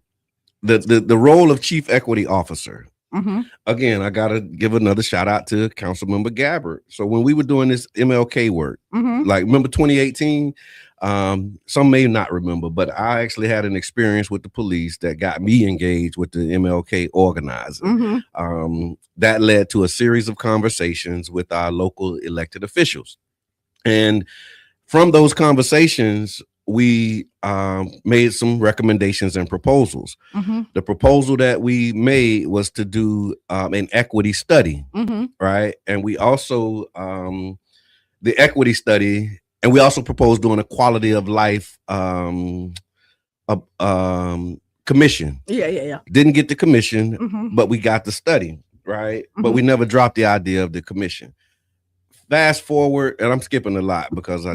The role of chief equity officer. Again, I gotta give another shout out to Councilmember Gabbard. So when we were doing this MLK work, like remember 2018, some may not remember, but I actually had an experience with the police that got me engaged with the MLK organizing. That led to a series of conversations with our local elected officials, and from those conversations, we made some recommendations and proposals. The proposal that we made was to do an equity study, right? And we also the equity study, and we also proposed doing a quality of life commission. Yeah. Didn't get the commission, but we got the study, right? But we never dropped the idea of the commission. Fast forward, and I'm skipping a lot because I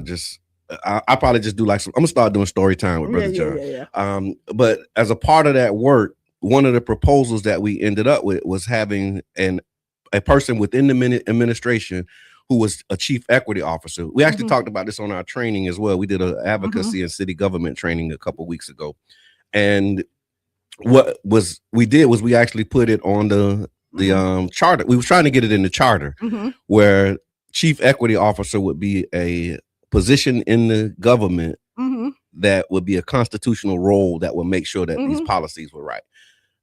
probably just do like I'm gonna start doing story time with Brother John. But as a part of that work, one of the proposals that we ended up with was having a person within the administration who was a chief equity officer. We actually talked about this on our training as well. We did an advocacy and city government training a couple weeks ago, and we actually put it on the charter. We were trying to get it in the charter where chief equity officer would be a position in the government that would be a constitutional role that would make sure that these policies were right.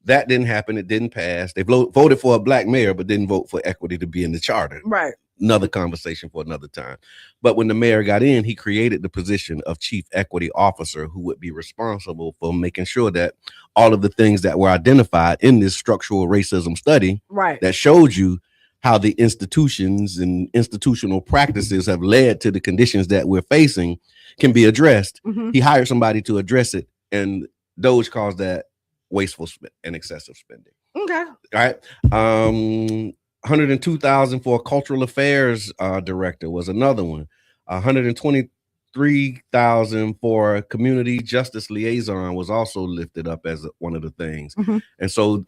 That didn't happen. It didn't pass. They voted for a black mayor, but didn't vote for equity to be in the charter. Right. Another conversation for another time. But when the mayor got in, he created the position of chief equity officer who would be responsible for making sure that all of the things that were identified in this structural racism study that showed you how the institutions and institutional practices have led to the conditions that we're facing can be addressed. He hired somebody to address it, and Doge calls that wasteful and excessive spending. Okay. All right. $102,000 for a cultural affairs director was another one. $123,000 for a community justice liaison was also lifted up as one of the things. And so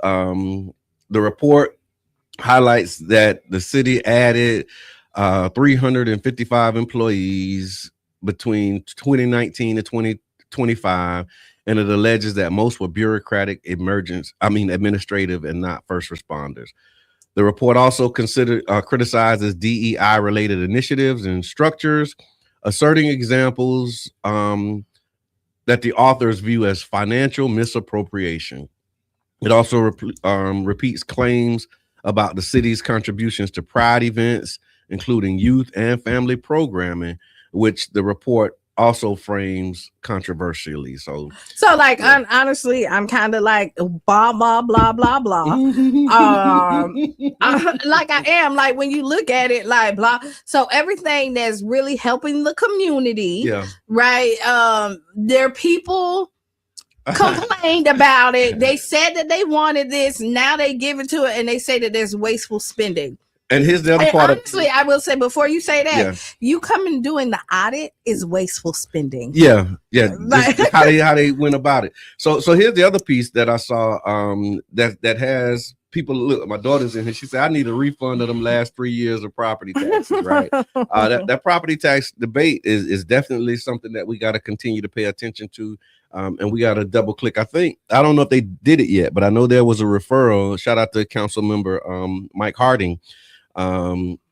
the report highlights that the city added 355 employees between 2019 and 2025, and it alleges that most were bureaucratic, administrative, and not first responders. The report also criticizes DEI related initiatives and structures, asserting examples that the authors view as financial misappropriation. It also repeats claims about the city's contributions to pride events, including youth and family programming, which the report also frames controversially. So like, honestly, I'm kind of like blah blah blah blah blah. Like I am, like when you look at it, like blah. So everything that's really helping the community, right? Their people complained about it. They said that they wanted this. Now they give it to it, and they say that there's wasteful spending. And here's the other part. Honestly, I will say before you say that, you coming doing the audit is wasteful spending. Yeah. Just how they went about it. So here's the other piece that I saw that has people. Look, my daughter's in here. She said, I need a refund of them last 3 years of property taxes, right? That property tax debate is definitely something that we got to continue to pay attention to. And we got to double click. I don't know if they did it yet, but I know there was a referral. Shout out to Council Member Mike Harding,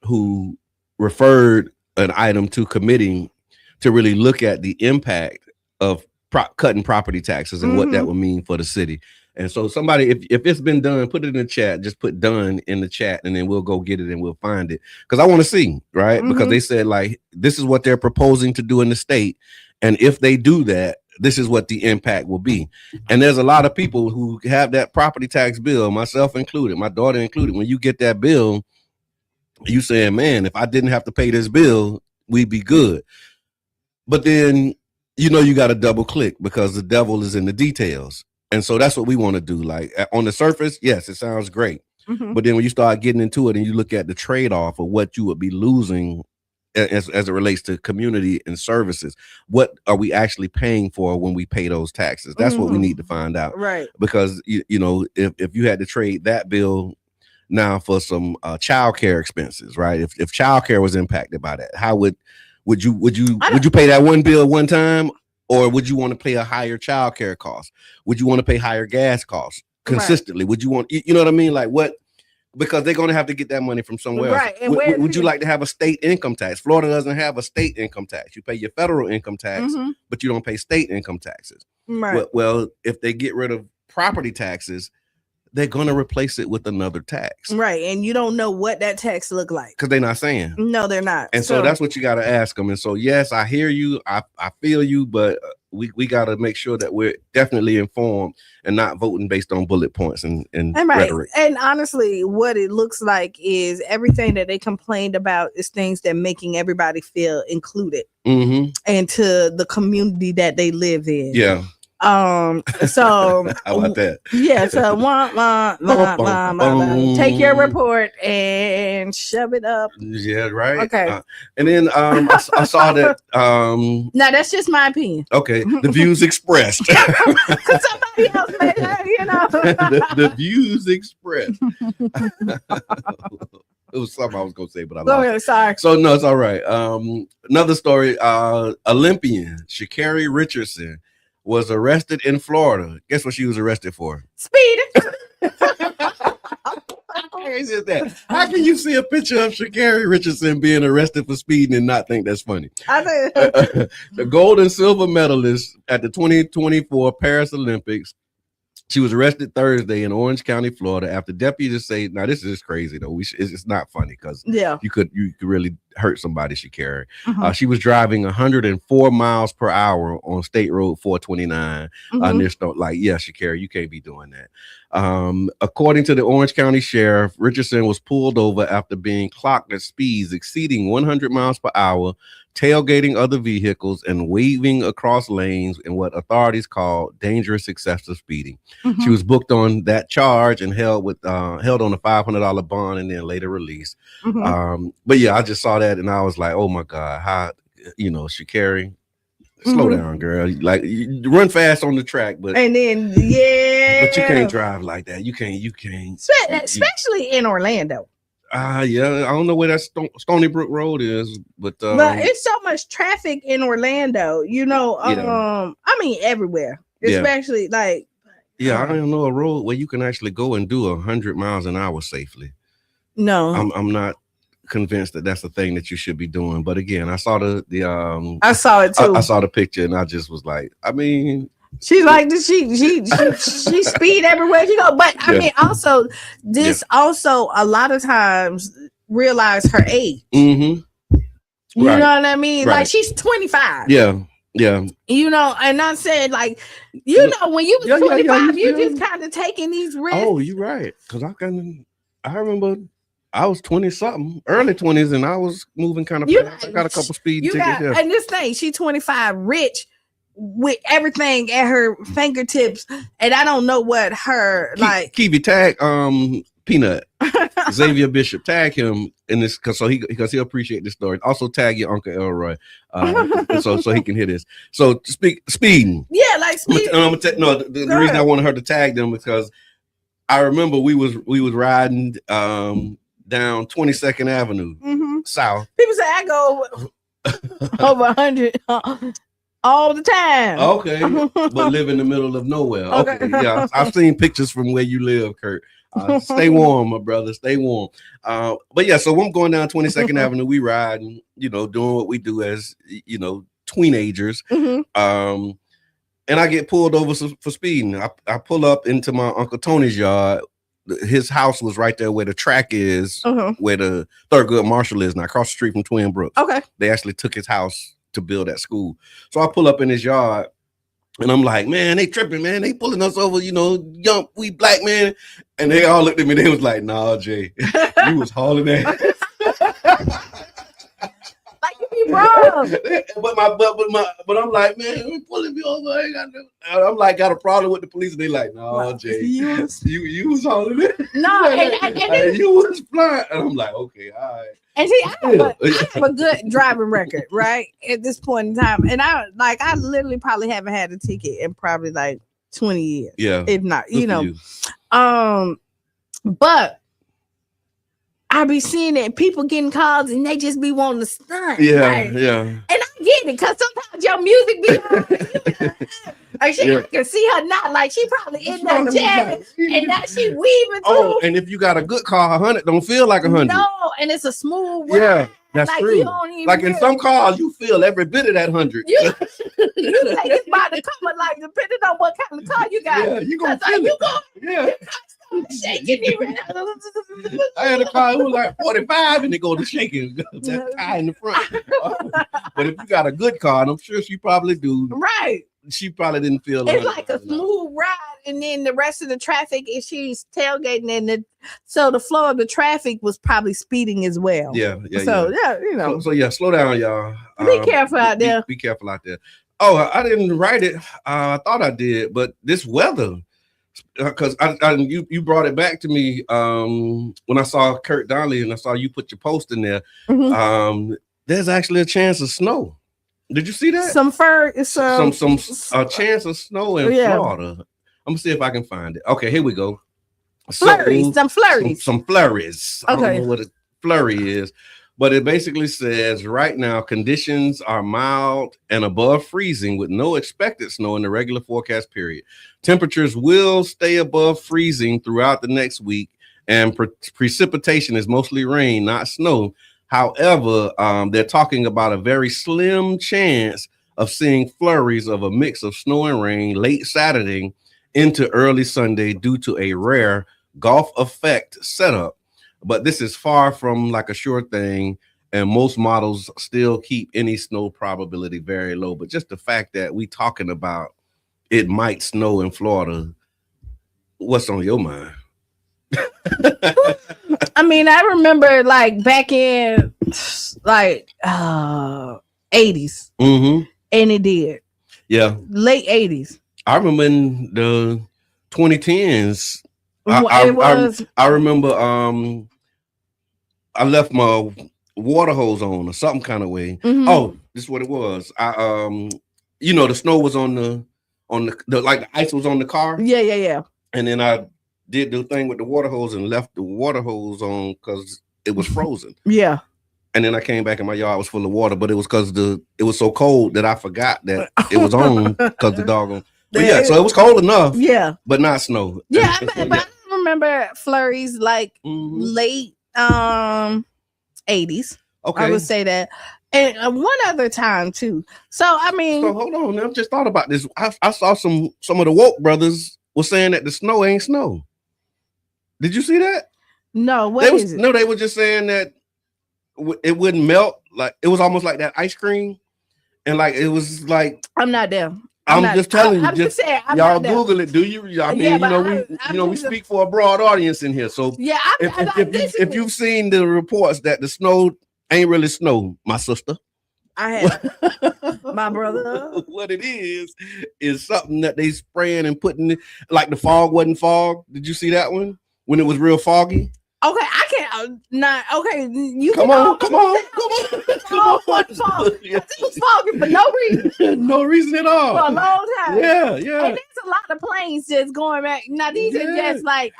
who referred an item to committee to really look at the impact of cutting property taxes and what that would mean for the city. And so somebody, if it's been done, put it in the chat, just put done in the chat, and then we'll go get it and we'll find it. Because I want to see, right? Because they said, like, this is what they're proposing to do in the state. And if they do that, this is what the impact will be. And there's a lot of people who have that property tax bill, myself included, my daughter included. When you get that bill, you saying, man, if I didn't have to pay this bill, we'd be good. But then, you know, you got to double click because the devil is in the details. And so that's what we want to do. Like on the surface, yes, it sounds great. But then when you start getting into it and you look at the trade-off of what you would be losing as it relates to community and services, what are we actually paying for when we pay those taxes? That's what we need to find out. Right. Because, you know, if you had to trade that bill now for some child care expenses, right? If child care was impacted by that, how would you pay that one bill one time? Or would you want to pay a higher child care cost? Would you want to pay higher gas costs consistently? Right. Would you want, you know what I mean? Like what? Because they're going to have to get that money from somewhere else. And would you like to have a state income tax? Florida doesn't have a state income tax. You pay your federal income tax, but you don't pay state income taxes. Right. Well, if they get rid of property taxes, they're going to replace it with another tax. Right. And you don't know what that tax look like. Because they're not saying. No, they're not. And so that's what you got to ask them. And so, yes, I hear you. I feel you. But we got to make sure that we're definitely informed and not voting based on bullet points and rhetoric. And honestly, what it looks like is everything that they complained about is things that making everybody feel included into the community that they live in. Yeah. So how about that? Yeah, so take your report and shove it up. Yeah, right. Okay. And then I saw that now that's just my opinion. Okay, the views expressed. Because somebody else made that, you know. the views expressed. It was something I was gonna say, but I lost it. Sorry. So no, it's all right. Another story, Olympian Sha'Carri Richardson was arrested in Florida. Guess what she was arrested for? Speeding. How crazy is that? How can you see a picture of Sha'Carri Richardson being arrested for speeding and not think that's funny? The gold and silver medalist at the 2024 Paris Olympics. She was arrested Thursday in Orange County, Florida, after deputies say, "Now this is crazy though. It's not funny because you could really hurt somebody." Sha'Carri. She was driving 104 miles per hour on State Road 429 near Stone. Like, yeah, Sha'Carri, you can't be doing that. According to the Orange County Sheriff, Richardson was pulled over after being clocked at speeds exceeding 100 miles per hour, tailgating other vehicles, and weaving across lanes in what authorities call dangerous excessive speeding. She was booked on that charge and held on a $500 bond and then later released. But yeah, I just saw that and I was like, oh my God, how, Sha'Carri, slow down, girl. Like, you run fast on the track, but and then but you can't drive like that. You can't, especially in Orlando. Yeah, I don't know where that Stony Brook Road is, but it's so much traffic in Orlando, I mean everywhere, especially like I don't know a road where you can actually go and do 100 miles an hour safely. No, I'm not convinced that that's the thing that you should be doing. But again, I saw I saw it too. I saw the picture and I just was like, I mean, she's like she speed everywhere she go. But I mean, also also a lot of times realize her age. You know what I mean? Like she's 25. Yeah. And I said, like, when you was 25, you just kind of taking these risks. Oh, you're right. Because I remember I was 20 something, early 20s, and I was moving kind of fast. I got a couple speed tickets. And this thing, she's 25, rich, with everything at her fingertips, and I don't know what her Kiwi, tag Peanut Xavier Bishop, tag him in this because he'll appreciate this story. Also tag your Uncle Elroy, so he can hear this. So speeding. Yeah, like speeding. The reason I wanted her to tag them because I remember we was riding down 22nd Avenue south. People say I go over 100 all the time. Okay, but live in the middle of nowhere. Okay, yeah, I've seen pictures from where you live, Kurt. Stay warm, my brother. Stay warm. But yeah, so I'm going down 22nd Avenue. We riding, doing what we do as teenagers. And I get pulled over for speeding. I pull up into my Uncle Tony's yard. His house was right there where the track is, where the Thurgood Marshall is now, across the street from Twin Brooks. Okay, they actually took his house to build that school. So I pull up in his yard And I'm like, man, they tripping, man. They pulling us over, young, we black man. And they all looked at me. They was like, nah, Jay, you was hauling ass. Like you be wrong. but I'm like, man, they pulling me over. I'm like, got a problem with the police. And they like, nah, Jay, you was hauling it. No, and you was flying. And I'm like, okay, all right. And see, I have a good driving record, right? At this point in time. And I literally probably haven't had a ticket in probably like 20 years. Yeah. If not, but I be seeing that people getting calls and they just be wanting to stunt. Yeah, right? yeah. And I get it, because sometimes your music be I can see her not like she probably in that jamming and now she weaving through. And if you got a good car, 100 don't feel like 100. No, and it's a smooth ride. Yeah, that's like, true. Like in some cars, you feel every bit of that 100. You think it's about to come, but like depending on what kind of car you got. Yeah, you gonna feel it. Yeah. Shaking it. I had a car, it was like 45 and it go to shaking that tie in the front. But if you got a good car, and I'm sure she probably do, right? She probably didn't feel it's like a smooth ride, and then the rest of the traffic is she's tailgating, and so the flow of the traffic was probably speeding as well. Yeah. So slow down, y'all. Be careful out there. Be careful out there. Oh, I didn't write it. I thought I did, but this weather. Because you brought it back to me when I saw Kurt Donnelly and I saw you put your post in there. Mm-hmm. There's actually a chance of snow. Did you see that? Some chance of snow in Florida. I'm gonna see if I can find it. Okay, here we go. Flurries, some flurries. Some flurries. Okay. I don't know what a flurry is, but it basically says right now conditions are mild and above freezing with no expected snow in the regular forecast period. Temperatures will stay above freezing throughout the next week, and precipitation is mostly rain, not snow. However, they're talking about a very slim chance of seeing flurries of a mix of snow and rain late Saturday into early Sunday due to a rare Gulf effect setup. But this is far from like a sure thing, and most models still keep any snow probability very low. But just the fact that we talking about it might snow in Florida, what's on your mind? I mean, I remember like back in like 80s, mm-hmm. and it did. Yeah, late 80s. I remember in the 2010s. I remember I left my water hose on or something kind of way. Mm-hmm. Oh, this is what it was. The snow was on the like the ice was on the car. Yeah. And then I did the thing with the water hose and left the water hose on because it was frozen. Yeah. And then I came back and my yard was full of water, but it was because it was so cold that I forgot that it was on because the doggone. But yeah, so it was cold enough. Yeah. But not snow. Yeah, but I remember flurries like late 80s. Okay. I would say that. And one other time too. So I mean, so hold on. I just thought about this. I saw some of the woke brothers were saying that the snow ain't snow. Did you see that? No. Is it? No, they were just saying that it wouldn't melt. Like it was almost like that ice cream, and like it was like I'm not there. I'm just telling you. I'm just saying. Y'all Google it. Do you? I mean, we speak for a broad audience in here. So yeah, if you've seen the reports that the snow ain't really snow, my sister. I have my brother. What it is something that they spraying and putting like the fog wasn't fog. Did you see that one when it was real foggy? Okay, I can't. Not okay. You come on. It was foggy for no reason. No reason at all. For a long time. Yeah. And there's a lot of planes just going back. Now these are just like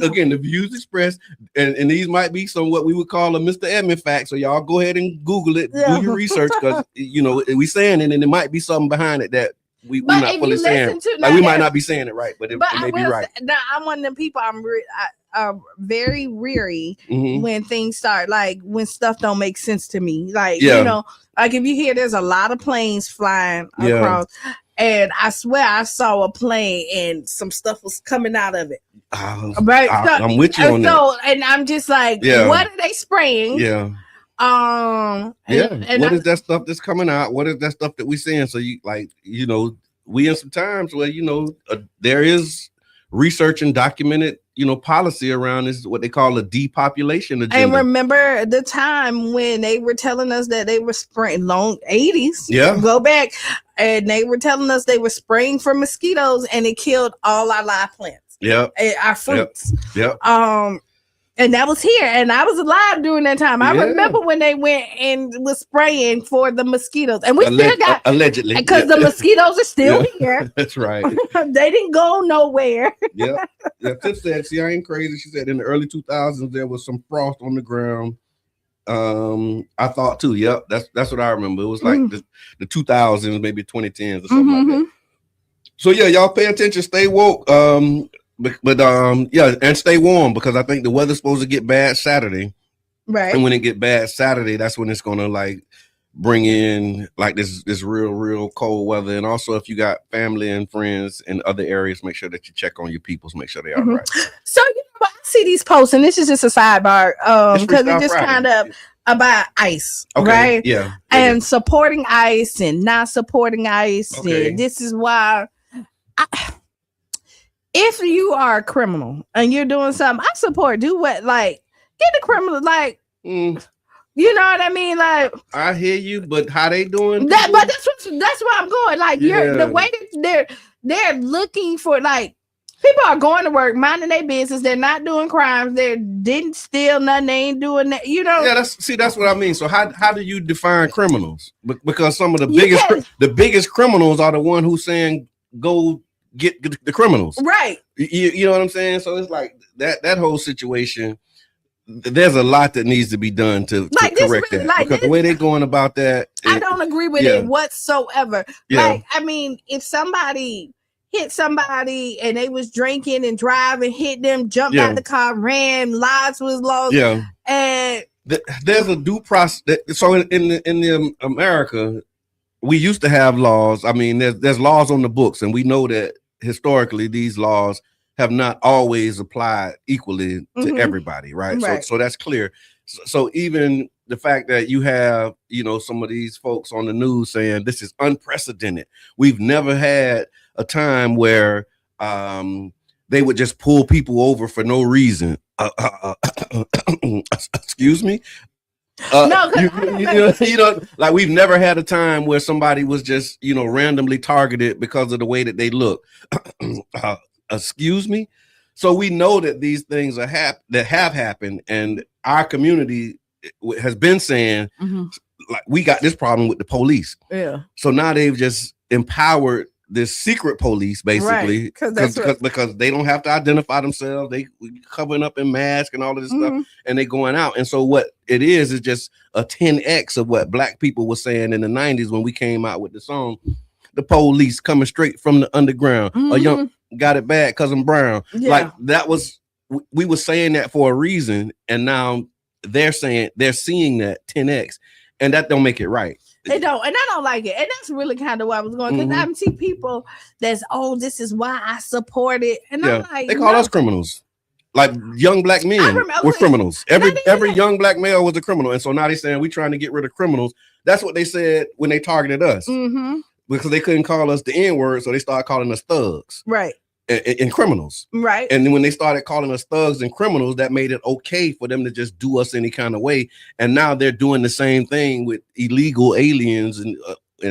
again the views expressed, and these might be some what we would call a Mr. Edmund fact. So y'all go ahead and Google it, do your research, because we saying it, and there might be something behind it that we're not fully saying. Like we might not be saying it right, but it may be right. Now I'm one of them people. I'm very weary when things start, like when stuff don't make sense to me. Like like if you hear there's a lot of planes flying across, and I swear I saw a plane and some stuff was coming out of it. Right, I'm with you on that. And I'm just like, what are they spraying? Yeah. And what is that stuff that's coming out? What is that stuff that we seeing? So you we in some times where, there is research and documented, policy around this, what they call a depopulation agenda. And remember the time when they were telling us that they were spraying long 80s. Yeah. Go back, and they were telling us they were spraying for mosquitoes, and it killed all our live plants. Yeah. Our fruits. Yep. And that was here, and I was alive during that time. I remember when they went and was spraying for the mosquitoes, and we still got allegedly because the mosquitoes are still here. That's right. They didn't go nowhere. Yeah. Tiff said, "See, I ain't crazy." She said, "In the early 2000s, there was some frost on the ground." I thought too. Yep, that's what I remember. It was like the 2000s, maybe 2010s or something like that. So yeah, y'all pay attention, stay woke. But and stay warm, because I think the weather's supposed to get bad Saturday. Right. And when it get bad Saturday, that's when it's gonna like bring in like this real cold weather. And also, if you got family and friends in other areas, make sure that you check on your peoples, make sure they are right. So I see these posts, and this is just a sidebar, because it's just kind of about ICE, right? Yeah. And supporting ICE and not supporting ICE. Okay. And this is why if you are a criminal and you're doing something, I support. Do what, like, get the criminal, like, you know what I mean? Like, I hear you, but how they doing that? But that's where I'm going. Like, you're the way that they're looking for, like, people are going to work, minding their business. They're not doing crimes. They didn't steal nothing. They ain't doing that. Yeah, that's what I mean. So how do you define criminals? Because some of the biggest criminals are the one who's saying go get the criminals, right? You know what I'm saying? So it's like that whole situation. There's a lot that needs to be done to correct that, because the way they're going about that, I don't agree with it whatsoever. Like, I mean, if somebody hit somebody and they was drinking and driving, hit them, jumped out the car, ran, lives was lost. Yeah, and there's a due process. So in the America, we used to have laws. I mean, there's laws on the books, and we know that historically these laws have not always applied equally to everybody, right? So that's clear. So even the fact that you have, some of these folks on the news saying this is unprecedented. We've never had a time where they would just pull people over for no reason. Excuse me. No, like we've never had a time where somebody was just, randomly targeted because of the way that they look. Excuse me. So we know that these things are that have happened, and our community has been saying, like, we got this problem with the police. Yeah. So now they've just empowered this secret police, basically, because they don't have to identify themselves. They covering up in masks and all of this stuff, and they going out. And so what it is just a 10x of what Black people were saying in the 90s when we came out with the song, "The police coming straight from the underground." A young got it bad because I'm brown. Yeah. Like that was, we were saying that for a reason, and now they're seeing that 10x, and that don't make it right. They don't, and I don't like it, and that's really kind of where I was going, because I see people that's, this is why I support it, and I'm like, they call us criminals. Like young Black men were criminals. Every young Black male was a criminal, and so now they're saying we're trying to get rid of criminals. That's what they said when they targeted us. Because they couldn't call us the N-word, so they started calling us thugs. Right. And criminals. Right. And then when they started calling us thugs and criminals, that made it okay for them to just do us any kind of way. And now they're doing the same thing with illegal aliens, and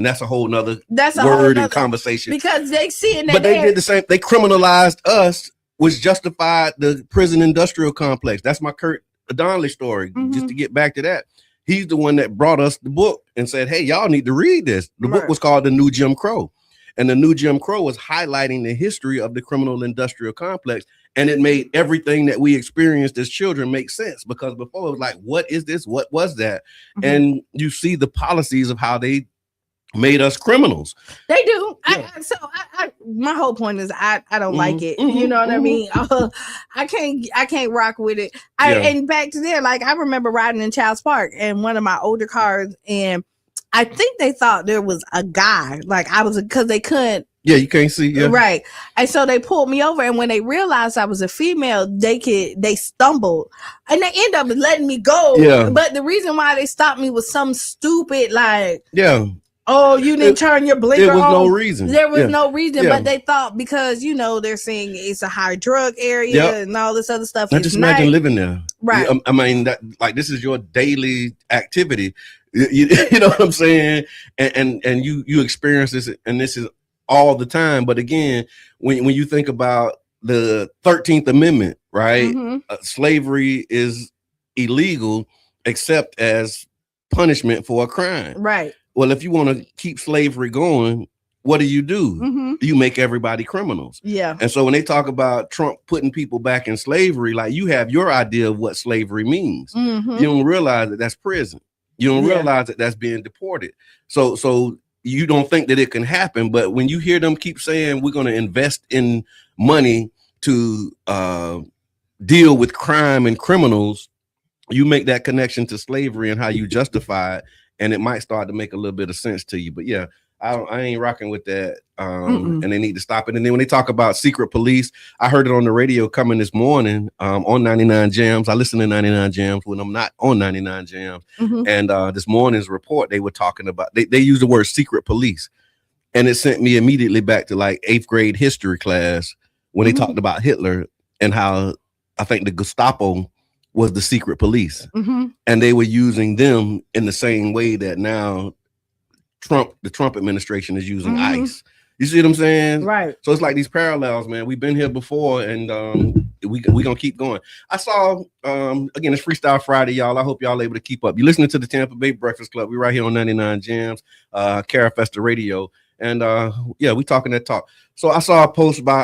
that's a whole nother word and conversation. Because they see it. But they did the same. They criminalized us, which justified the prison industrial complex. That's my Kurt Donnelly story. Just to get back to that. He's the one that brought us the book and said, hey, y'all need to read this. The book was called The New Jim Crow. And The New Jim Crow was highlighting the history of the criminal industrial complex. And it made everything that we experienced as children make sense, because before it was like, what is this? What was that? And you see the policies of how they made us criminals. They do. My whole point is I don't like it. You know what I mean? I can't rock with it. And back to there, like I remember riding in Childs Park in one of my older cars, and I think they thought there was a guy. Like I was, because they couldn't. Yeah, you can't see. Yeah. Right. And so they pulled me over, and when they realized I was a female, they stumbled, and they ended up letting me go. Yeah. But the reason why they stopped me was some stupid, like, Oh, you didn't turn your blinker on? There was no reason. There was no reason, Yeah. but they thought because, they're saying it's a high drug area and all this other stuff. Now just imagine living there. Right. I mean, that like this is your daily activity. You know what I'm saying? And you experience this, and this is all the time. But again, when you think about the 13th Amendment, right? Slavery is illegal except as punishment for a crime. Right. Well, if you want to keep slavery going, what do? You make everybody criminals. Yeah. And so when they talk about Trump putting people back in slavery, like you have your idea of what slavery means. You don't realize that that's prison. You don't realize that that's being deported. So you don't think that it can happen. But when you hear them keep saying we're going to invest in money to deal with crime and criminals, you make that connection to slavery and how you justify it, and it might start to make a little bit of sense to you. But yeah, I ain't rocking with that. And they need to stop it. And then when they talk about secret police, I heard it on the radio coming this morning on 99 Jams. I listen to 99 Jams when I'm not on 99 Jams. And this morning's report, they were talking about, they used the word secret police. And it sent me immediately back to like 8th grade history class when they talked about Hitler and how I think the Gestapo was the secret police. And they were using them in the same way that now the Trump administration is using ICE. You see what I'm saying? Right. So it's like these parallels, man. We've been here before, and we gonna keep going. I saw again, it's Freestyle Friday, y'all. I hope y'all able to keep up. You're listening to the Tampa Bay Breakfast Club. We're right here on 99 Jams, Carafesta Radio, and yeah, we talking that talk. So I saw a post by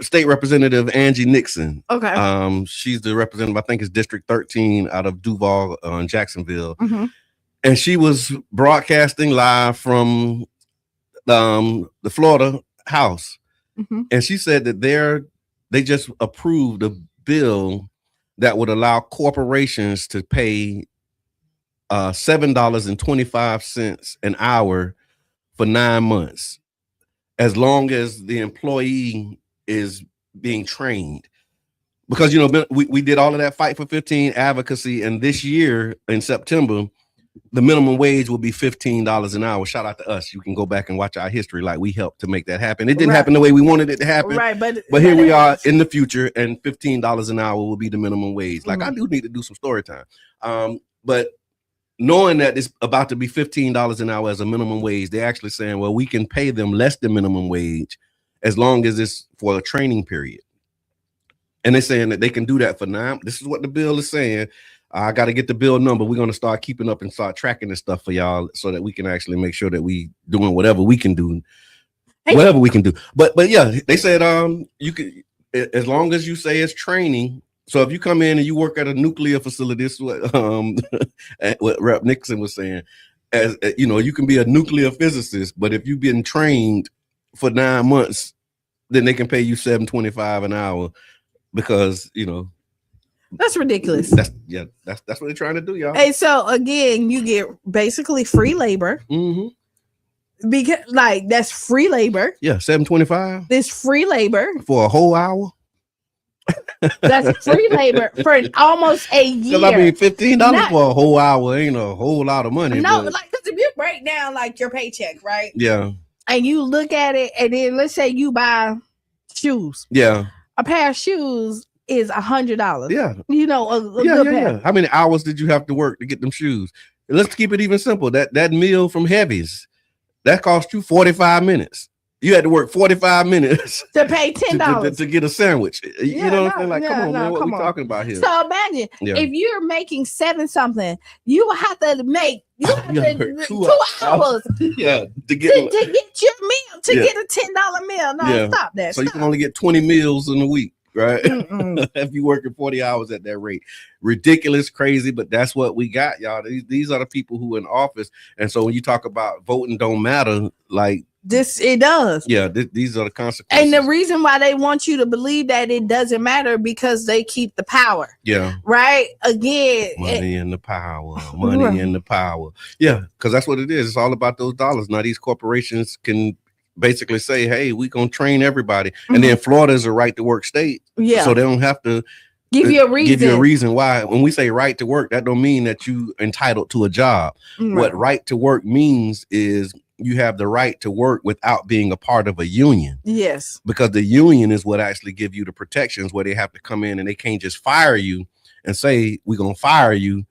State Representative Angie Nixon. Okay. She's the representative, I think it's District 13 out of Duval in Jacksonville. And she was broadcasting live from the Florida House. And she said that they just approved a bill that would allow corporations to pay $7.25 an hour for 9 months, as long as the employee is being trained. Because, we did all of that Fight for 15 advocacy, and this year in September, the minimum wage will be $15 an hour. Shout out to us. You can go back and watch our history. Like, we helped to make that happen. It didn't happen the way we wanted it to happen. Right. But here we are in the future, and $15 an hour will be the minimum wage. Like, I do need to do some story time. But knowing that it's about to be $15 an hour as a minimum wage, they're actually saying, well, we can pay them less than minimum wage as long as it's for a training period. And they're saying that they can do that for 9. This is what the bill is saying. I got to get the bill number. We're going to start keeping up and start tracking this stuff for y'all so that we can actually make sure that we doing whatever we can do, whatever we can do. But yeah, they said, you can, as long as you say it's training. So if you come in and you work at a nuclear facility, this is what Rep Nixon was saying, as you can be a nuclear physicist, but if you've been trained for 9 months, then they can pay you $7.25 an hour because, that's ridiculous. That's what they're trying to do, y'all. Hey, so again, you get basically free labor. Because that's free labor. Yeah, $7.25. This free labor for a whole hour. That's free labor for almost a year. Because I mean, $15 for a whole hour ain't a whole lot of money. No, because if you break down your paycheck, right? Yeah. And you look at it, and then let's say you buy shoes. Yeah. A pair of shoes is $100. Yeah. A good pair. Yeah. How many hours did you have to work to get them shoes? Let's keep it even simple. That meal from Heavy's, that cost you 45 minutes. You had to work 45 minutes to pay $10 to get a sandwich. You know what I'm saying? Like, come on, man. What we talking about here? So imagine if you're making 7 something, you will have to make 2 hours yeah, to get your meal, to get a $10 meal. No, stop that. So you can only get 20 meals in a week, right? If you're working 40 hours at that rate. Ridiculous, crazy, but that's what we got, y'all. These are the people who are in office. And so when you talk about voting don't matter, like, it does. Yeah, these are the consequences. And the reason why they want you to believe that it doesn't matter because they keep the power. Yeah. Right? Again. Money and the power. Money and the power. Yeah, because that's what it is. It's all about those dollars. Now these corporations can basically say, hey, we're going to train everybody. And then Florida is a right to work state. Yeah. So they don't have to Give you a reason. Give you a reason why. When we say right to work, that don't mean that you entitled to a job. Right. What right to work means is you have the right to work without being a part of a union. Yes. Because the union is what actually give you the protections where they have to come in and they can't just fire you and say, we're going to fire you,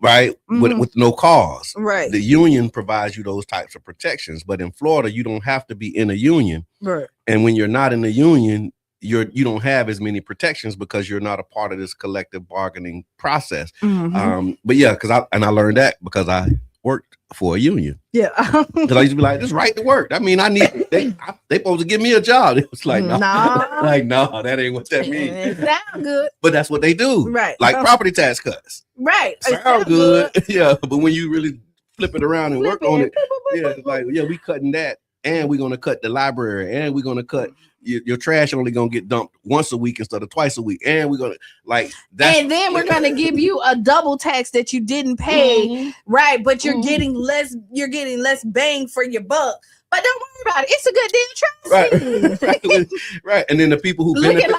right? With no cause. Right. The union provides you those types of protections. But in Florida, you don't have to be in a union. Right. And when you're not in a union, you don't have as many protections because you're not a part of this collective bargaining process. But yeah, I learned that because I worked for a union. Yeah. Because I used to be like, this right to work. I mean, they supposed to give me a job. It was like, no, no, that ain't what that means. It sound good. But that's what they do. Right. Like property tax cuts. Right. Sound good. Yeah. But when you really flip it around and work on it, yeah, it's like, yeah, we cutting that. And we're going to cut the library. And we're going to cut your trash only going to get dumped once a week instead of twice a week. And we're going to and then we're going to give you a double tax that you didn't pay. Right. But you're getting less bang for your buck. But don't worry about it. It's a good deal. Trust me. Right. And then the people who looking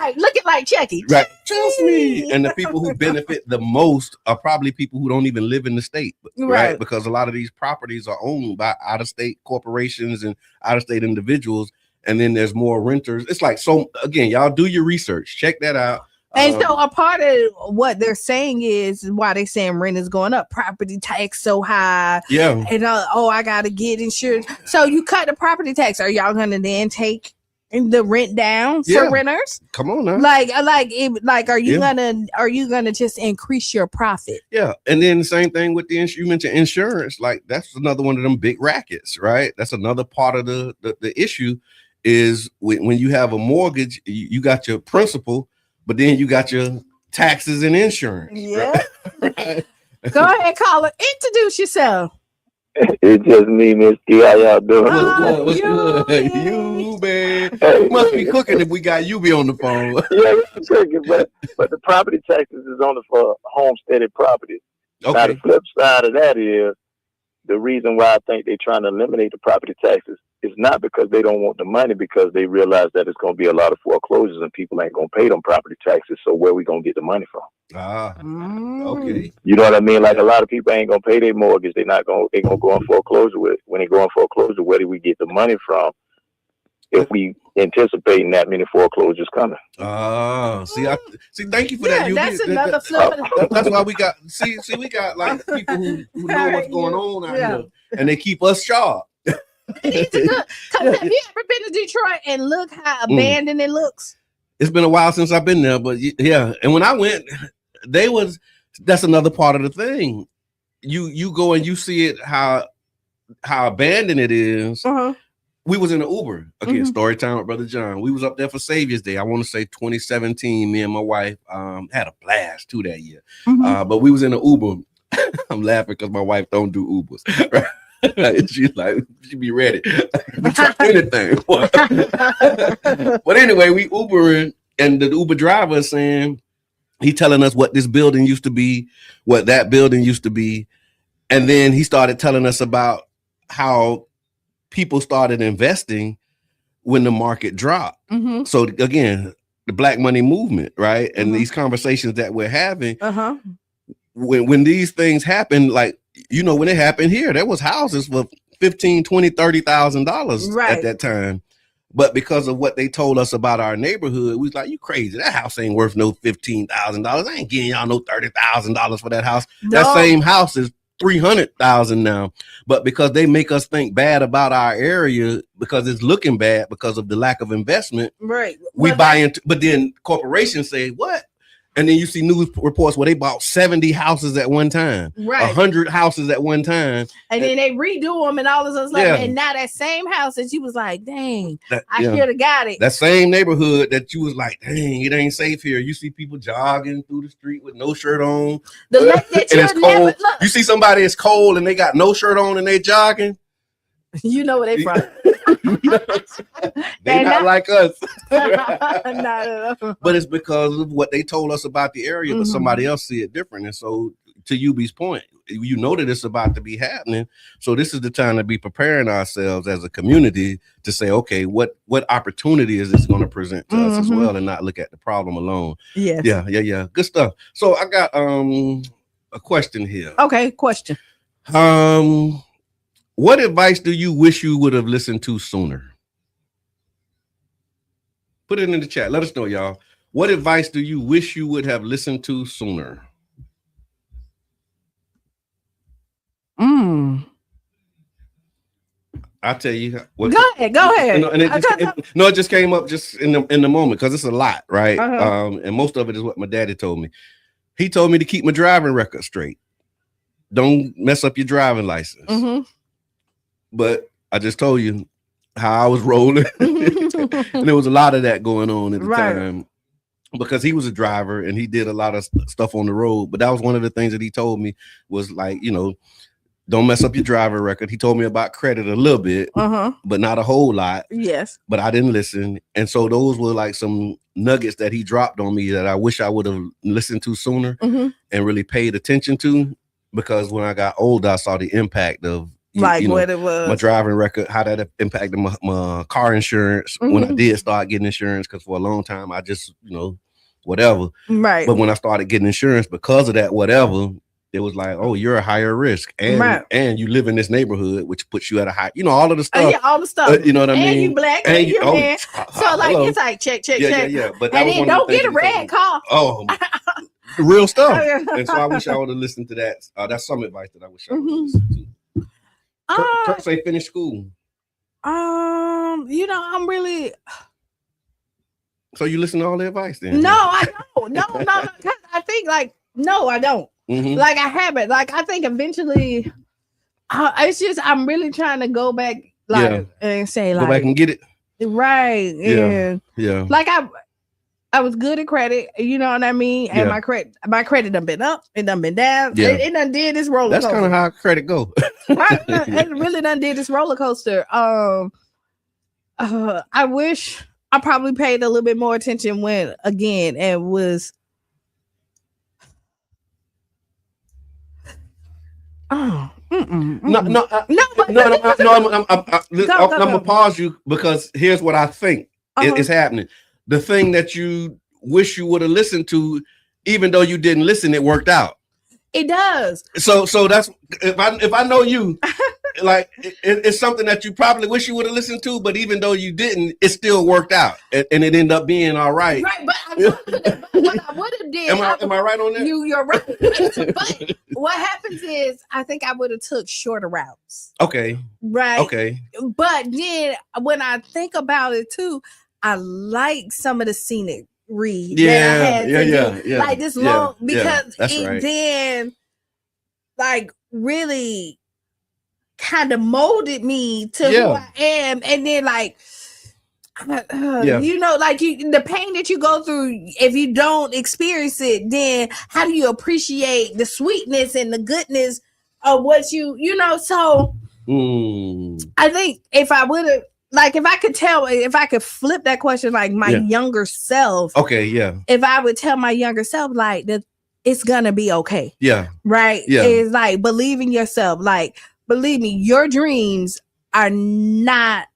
like Chucky. Right. Trust me. And the people who benefit the most are probably people who don't even live in the state. Right. Because a lot of these properties are owned by out-of-state corporations and out-of-state individuals. And then there's more renters. It's like, so again, y'all do your research. Check that out. And so a part of what they're saying is why they're saying rent is going up, property tax so high. Yeah. And I gotta get insurance. So you cut the property tax. Are y'all gonna then take the rent down for renters? Come on now. Are you gonna just increase your profit? Yeah. And then the same thing with you mentioned insurance. Like that's another one of them big rackets, right? That's another part of the issue is when you have a mortgage, you got your principal, but then you got your taxes and insurance. Yeah. Right? Go ahead, caller. Introduce yourself. It's just me, Miss T. How y'all doing? What's good? You, man. Hey, must be cooking if we got you be on the phone. Yeah, it's cooking, but the property taxes is only for homesteaded properties. Okay. Now, the flip side of that is the reason why I think they're trying to eliminate the property taxes is not because they don't want the money, because they realize that it's going to be a lot of foreclosures and people ain't going to pay them property taxes. So where we going to get the money from? Okay. You know what I mean? Like a lot of people ain't going to pay their mortgage. They're going to go in foreclosure with. When they go in foreclosure, where do we get the money from if we anticipating that many foreclosures coming? See, thank you for that. That's another flip. That's why we got we got like people who know what's going on out here, and they keep us sharp. Have you ever been to Detroit and look how abandoned it looks? It's been a while since I've been there, but yeah. And when I went, that's another part of the thing. You go and you see it how abandoned it is. We was in an Uber again, story time with Brother John. We was up there for Savior's Day. I want to say 2017. Me and my wife had a blast too that year. But we was in an Uber. I'm laughing because my wife don't do Ubers. Right? She's like, she be ready. We try anything. But anyway, we Ubering, and the Uber driver is saying, he telling us what this building used to be, what that building used to be. And then he started telling us about how people started investing when the market dropped. So again, the Black money movement, right? And these conversations that we're having, when these things happen, like, you know, when it happened here, there was houses for $15,000, $20,000, $30,000 at that time. But because of what they told us about our neighborhood, we was like, you crazy. That house ain't worth no $15,000. I ain't getting y'all no $30,000 for that house. No. That same house is $300,000 now. But because they make us think bad about our area because it's looking bad because of the lack of investment, right? We buy into, but then corporations say, what? And then you see news reports where they bought 70 houses at one time, right? 100 houses at one time. And then they redo them and all this other stuff. And now that same house that you was like, dang, I should have got it. That same neighborhood that you was like, dang, it ain't safe here. You see people jogging through the street with no shirt on. The lake that and it's cold. You see somebody it's cold and they got no shirt on and they jogging. You know where they from. They not like us. Not at all. But it's because of what they told us about the area, but somebody else see it different. And so to UB's point, you know that it's about to be happening. So this is the time to be preparing ourselves as a community to say, okay, what opportunity is this going to present to us as well, and not look at the problem alone. Yes. Yeah. Good stuff. So I got a question here. Okay, question. What advice do you wish you would have listened to sooner? Put it in the chat. Let us know, y'all. What advice do you wish you would have listened to sooner? I'll tell you. What, go ahead. It just came up just in the moment because it's a lot, right? And most of it is what my daddy told me. He told me to keep my driving record straight. Don't mess up your driving license. But I just told you how I was rolling. And there was a lot of that going on at the time. Because he was a driver and he did a lot of stuff on the road. But that was one of the things that he told me was like, don't mess up your driver record. He told me about credit a little bit, but not a whole lot. Yes. But I didn't listen. And so those were like some nuggets that he dropped on me that I wish I would have listened to sooner and really paid attention to. Because when I got older, I saw the impact of what it was, my driving record, how that impacted my car insurance when I did start getting insurance. Because for a long time, I just, whatever. Right. But when I started getting insurance because of that, whatever, it was like, oh, you're a higher risk, and you live in this neighborhood, which puts you at a high, all of the stuff. All the stuff. You know what I mean? And you black, and you man. So like, it's like check. Yeah. But that and then don't get a red car. Oh, real stuff. And so I wish I would have listened to that. That's some advice that I wish I would have listened to. Kirk say finish school. I'm really. So you listen to all the advice then? No, I don't. No. I think no, I don't. Like I haven't. Like I think eventually, it's just I'm really trying to go back, and say go back and get it. Right. Yeah. Like I was good at credit, you know what I mean? And my credit done been up, it done been down. Yeah. It done did this roller coaster. That's kind of how credit go. It really done did this roller coaster. I wish I probably paid a little bit more attention when again it was I'm gonna pause you because here's what I think is happening. The thing that you wish you would have listened to, even though you didn't listen, it worked out. It does. So that's if I know you, like it's something that you probably wish you would have listened to, but even though you didn't, it still worked out, and it ended up being all right. Right, but what I would have did. Am I right on that? You're right. But what happens is, I think I would have took shorter routes. Okay. Right. Okay. But then when I think about it too, I like some of the scenic read. Yeah. Like this long because it then like really kind of molded me to who I am, and then like like the pain that you go through, if you don't experience it, then how do you appreciate the sweetness and the goodness of what so I think if I would have if I could flip that question, like my younger self. Okay, yeah. If I would tell my younger self, like, that it's gonna be okay. Yeah. Right? Yeah. It's like, believe in yourself. Like, believe me, your dreams are not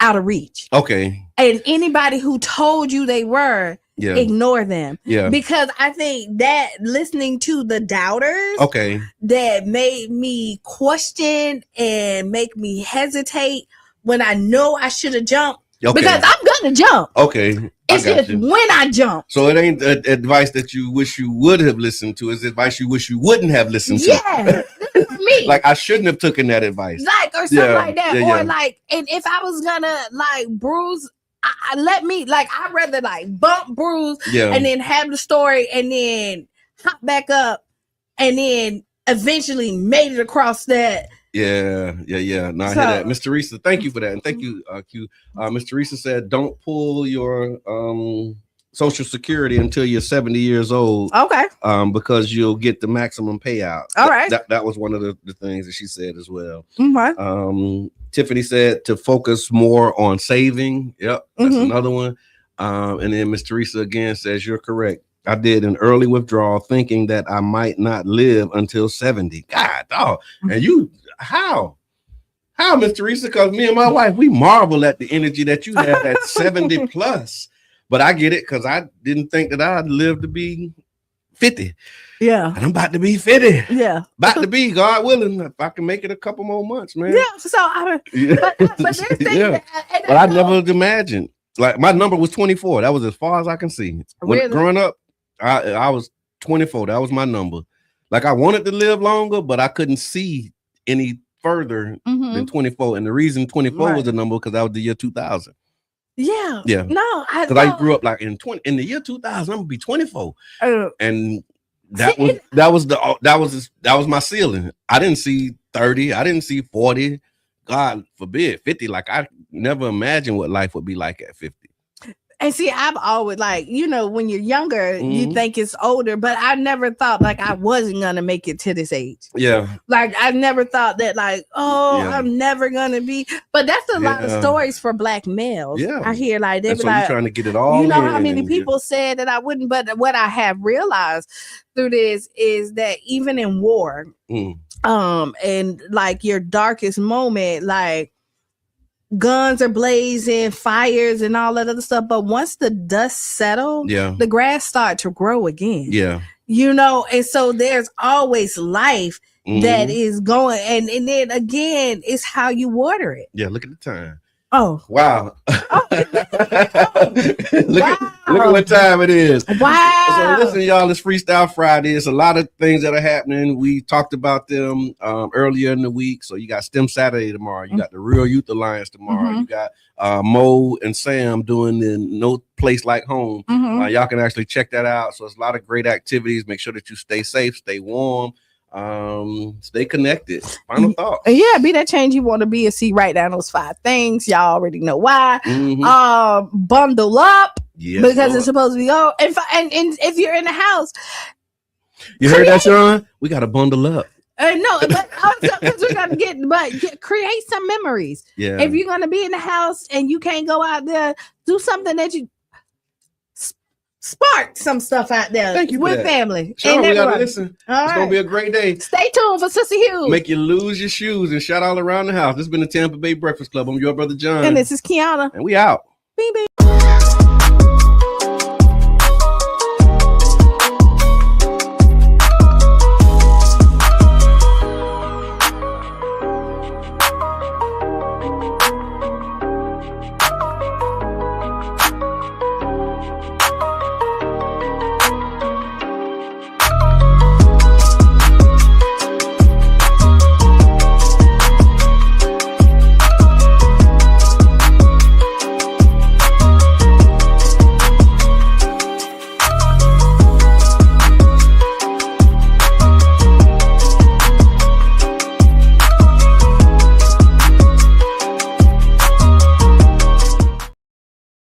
out of reach. Okay. And anybody who told you they were, ignore them. Yeah. Because I think that listening to the doubters that made me question and make me hesitate when I know I should have jumped. Okay. Because I'm gonna jump. Okay. It's just when I jump. So it ain't advice that you wish you would have listened to. It's advice you wish you wouldn't have listened to. Yeah. Me. Like I shouldn't have taken that advice. Like or something like that. Or like, and if I was gonna like bruise, I'd rather like bump, bruise, and then have the story and then hop back up and then eventually made it across that. Yeah. No, I hear that. Miss Teresa, thank you for that. And thank you, Q. Miss Teresa said, don't pull your Social Security until you're 70 years old. Okay. Because you'll get the maximum payout. All right. That was one of the things that she said as well. Okay. Tiffany said to focus more on saving. Yep. That's another one. And then Miss Teresa again says, you're correct. I did an early withdrawal thinking that I might not live until 70. God, dog. And you, how, Miss Teresa? Because me and my wife, we marvel at the energy that you have at 70 plus. But I get it because I didn't think that I'd live to be 50. Yeah. And I'm about to be 50. Yeah. About to be, God willing, if I can make it a couple more months, man. Yeah. So but there's things but I never imagined. Like my number was 24. That was as far as I can see. When growing up, I was 24. That was my number. Like I wanted to live longer, but I couldn't see any further than 24. And the reason 24 was the number because that was the year 2000. Yeah. Yeah. No, because I grew up like in the year 2000. I'm gonna be 24. And that was my ceiling. I didn't see 30. I didn't see 40. God forbid 50. Like I never imagined what life would be like at 50. And see, I've always like, when you're younger, you think it's older, but I never thought like I wasn't gonna make it to this age. Yeah. Like I never thought that like, I'm never gonna be. But that's a lot of stories for Black males. Yeah. I hear like they be so like, you're trying to get it all. You know how many people said that I wouldn't, but what I have realized through this is that even in war, and like your darkest moment, like guns are blazing, fires and all that other stuff. But once the dust settles, the grass start to grow again. Yeah. And so there's always life that is going. And then again, it's how you water it. Yeah, look at the time. Oh. Wow. Look at what time it is. Wow. So listen, y'all, it's Freestyle Friday. It's a lot of things that are happening. We talked about them earlier in the week. So you got STEM Saturday tomorrow. You got the Real Youth Alliance tomorrow. You got Mo and Sam doing the No Place Like Home. Y'all can actually check that out. So it's a lot of great activities. Make sure that you stay safe, stay warm. Stay connected. Final thoughts. Yeah, be that change you want to be and see. Write down those 5 things. Y'all already know why. Bundle up because it's supposed to be and if you're in the house, you heard that, Sean? We got to bundle up. No, but also because we're gonna create some memories. Yeah. If you're gonna be in the house and you can't go out there, do something that you spark some stuff out there with family. Sure, we gotta listen. It's gonna be a great day. Stay tuned for Sister Hughes. Make you lose your shoes and shout all around the house. This has been the Tampa Bay Breakfast Club. I'm your brother John. And this is Kiana. And we out. Bing, bing.